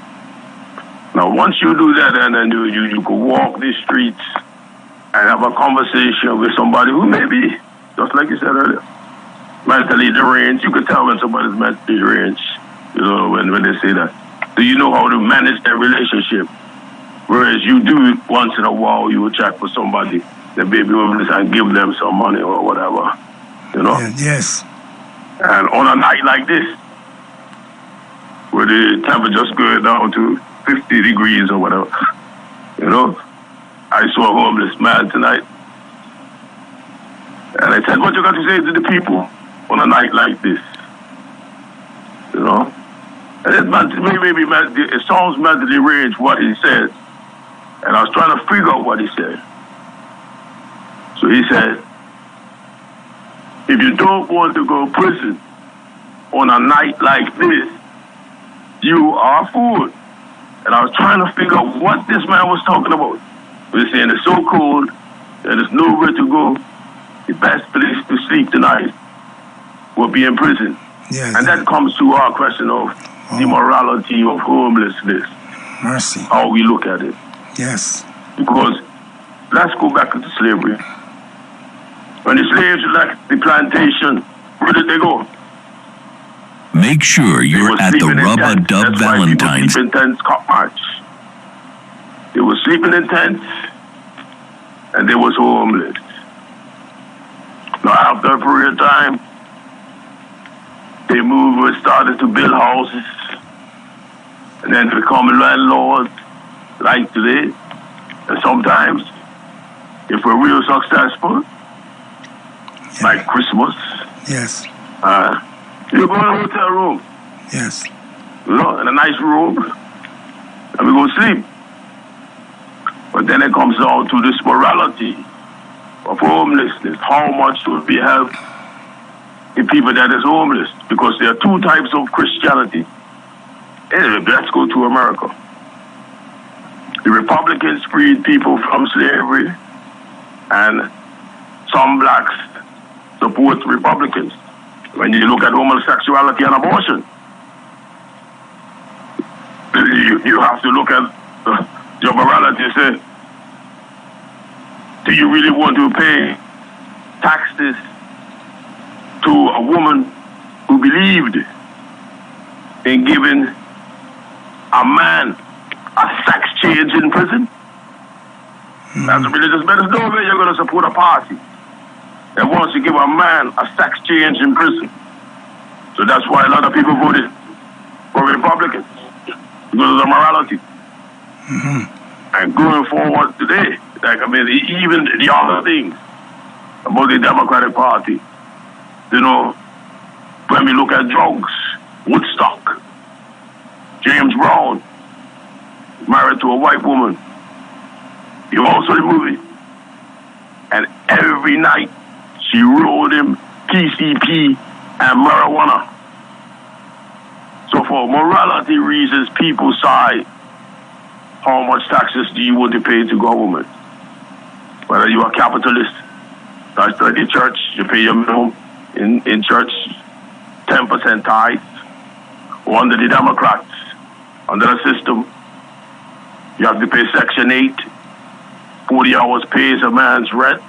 Speaker 6: Now, once you do that, and then you can walk these streets and have a conversation with somebody who may be, just like you said earlier, mentally deranged. You can tell when somebody's mentally deranged, when they say that. Do you know how to manage that relationship? Whereas you do it once in a while, you will check for somebody that may be willing to give them some money or whatever,
Speaker 1: Yes.
Speaker 6: And on a night like this, where the temperature's going down to 50 degrees or whatever, I saw a homeless man tonight. And I said, what you got to say to the people on a night like this? And it sounds mentally deranged what he said. And I was trying to figure out what he said. So he said, if you don't want to go to prison on a night like this, you are a fool. And I was trying to figure out what this man was talking about. He was saying it's so cold and there's nowhere to go. The best place to sleep tonight will be in prison.
Speaker 1: Yes.
Speaker 6: And that comes to our question of the morality of homelessness.
Speaker 1: Mercy.
Speaker 6: How we look at it.
Speaker 1: Yes.
Speaker 6: Because let's go back to slavery. When the slaves left the plantation, where did they go?
Speaker 7: Make sure you're at the Rub-a-Dub Valentine's.
Speaker 6: They were sleeping in tents, cop march. They were sleeping in tents, and they was homeless. Now after a period of time, they moved and started to build houses, and then become landlords like today. And sometimes, if we're real successful, like Christmas.
Speaker 1: Yes.
Speaker 6: You go in a hotel room.
Speaker 1: Yes.
Speaker 6: You know, in a nice room, and we go sleep. But then it comes down to this morality of homelessness. How much should we help the people that is homeless? Because there are two types of Christianity. Anyway, let's go to America. The Republicans freed people from slavery, and some blacks support Republicans. When you look at homosexuality and abortion, you have to look at your morality and say, do you really want to pay taxes to a woman who believed in giving a man a sex change in prison? As a religious minister, no way you're going to support a party that wants to give a man a sex change in prison. So that's why a lot of people voted for Republicans, because of the morality. And going forward today, like, I mean, even the other things about the Democratic Party, you know, when we look at drugs, Woodstock, James Brown, married to a white woman, you also the movie, and every night she rode him PCP and marijuana. So for morality reasons, people side. How much taxes do you want to pay to government? Whether you are a capitalist, that's like the church, you pay your minimum in church, 10% tithes, or under the Democrats, under the system, you have to pay Section 8, 40 hours pays a man's rent,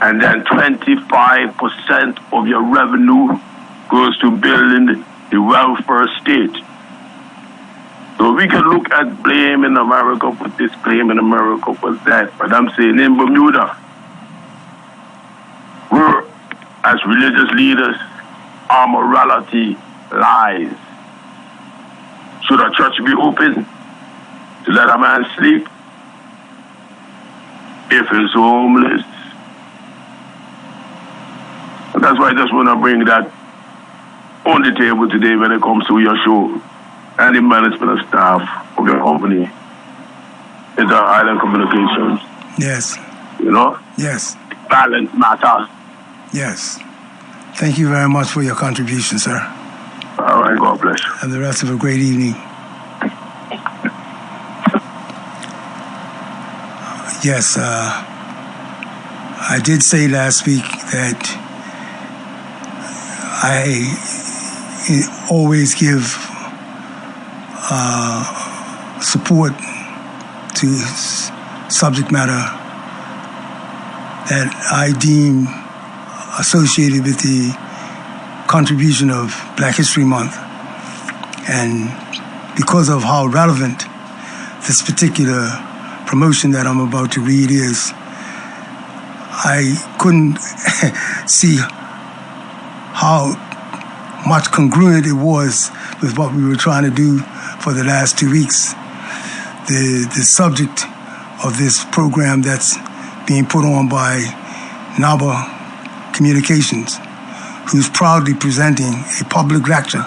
Speaker 6: and then 25% of your revenue goes to building the welfare state. So we can look at blame in America for this, blame in America for that. But I'm saying in Bermuda, we're, as religious leaders, our morality lies. Should a church be open to let a man sleep if he's homeless? And that's why I just want to bring that on the table today when it comes to your show and the management of staff of your company, Inter Island Communications.
Speaker 1: Yes.
Speaker 6: You know?
Speaker 1: Yes.
Speaker 6: Balance matters.
Speaker 1: Yes. Thank you very much for your contribution, sir.
Speaker 6: All right, God bless you.
Speaker 1: And the rest of a great evening. Yes, I did say last week that I always give support to subject matter that I deem associated with the contribution of Black History Month. And because of how relevant this particular promotion that I'm about to read is, I couldn't see how much congruent it was with what we were trying to do for the last 2 weeks. The subject of this program that's being put on by NABA Communications, who's proudly presenting a public lecture.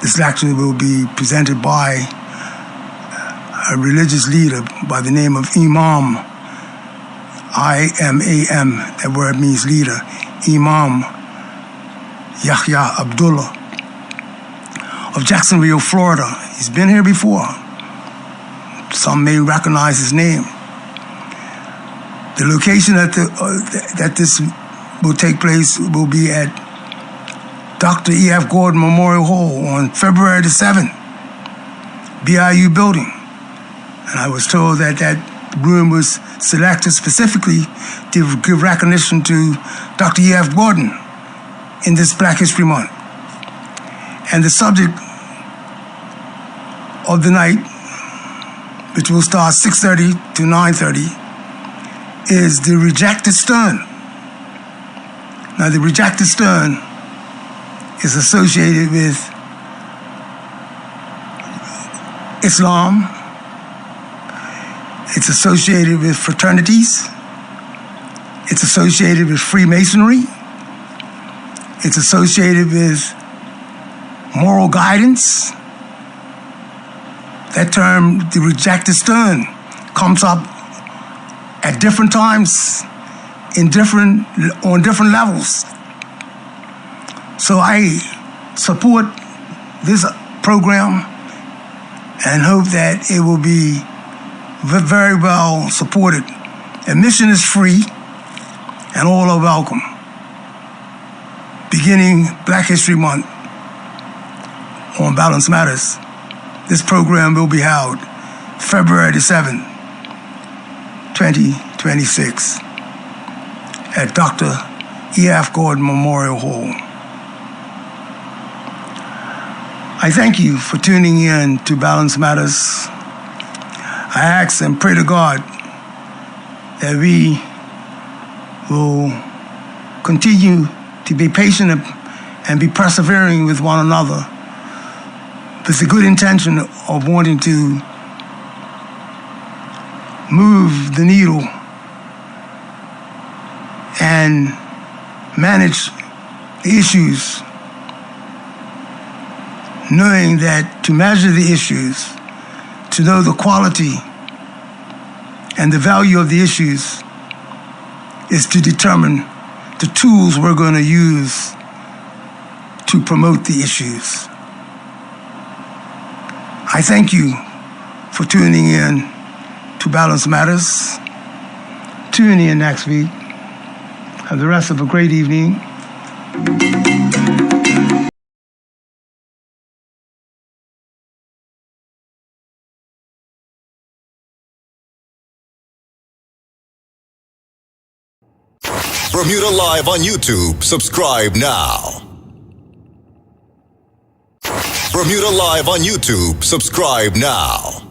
Speaker 1: This lecture will be presented by a religious leader by the name of Imam, I-M-A-M, that word means leader, Imam Yahya Abdullah of Jacksonville, Florida. He's been here before. Some may recognize his name. The location that this will take place will be at Dr. E.F. Gordon Memorial Hall on February the 7th, BIU building. And I was told that that room was selected specifically to give recognition to Dr. E.F. Gordon in this Black History Month. And the subject of the night, which will start 6:30 to 9:30, is the rejected stern. Now, the rejected stern is associated with Islam. It's associated with fraternities. It's associated with Freemasonry. It's associated with moral guidance. That term, the rejected stern, comes up at different times on different levels. So I support this program and hope that it will be very well supported. Admission is free and all are welcome. Beginning Black History Month on Balance Matters, this program will be held February 7, 2026 at Dr. E.F. Gordon Memorial Hall. I thank you for tuning in to Balance Matters. I ask and pray to God that we will continue to be patient and be persevering with one another with the good intention of wanting to move the needle and manage the issues, knowing that to measure the issues, to know the quality and the value of the issues is to determine the tools we're going to use to promote the issues. I thank you for tuning in to Balance Matters. Tune in next week. Have the rest of a great evening.
Speaker 8: Bermuda Live on YouTube. Subscribe now. Bermuda Live on YouTube. Subscribe now.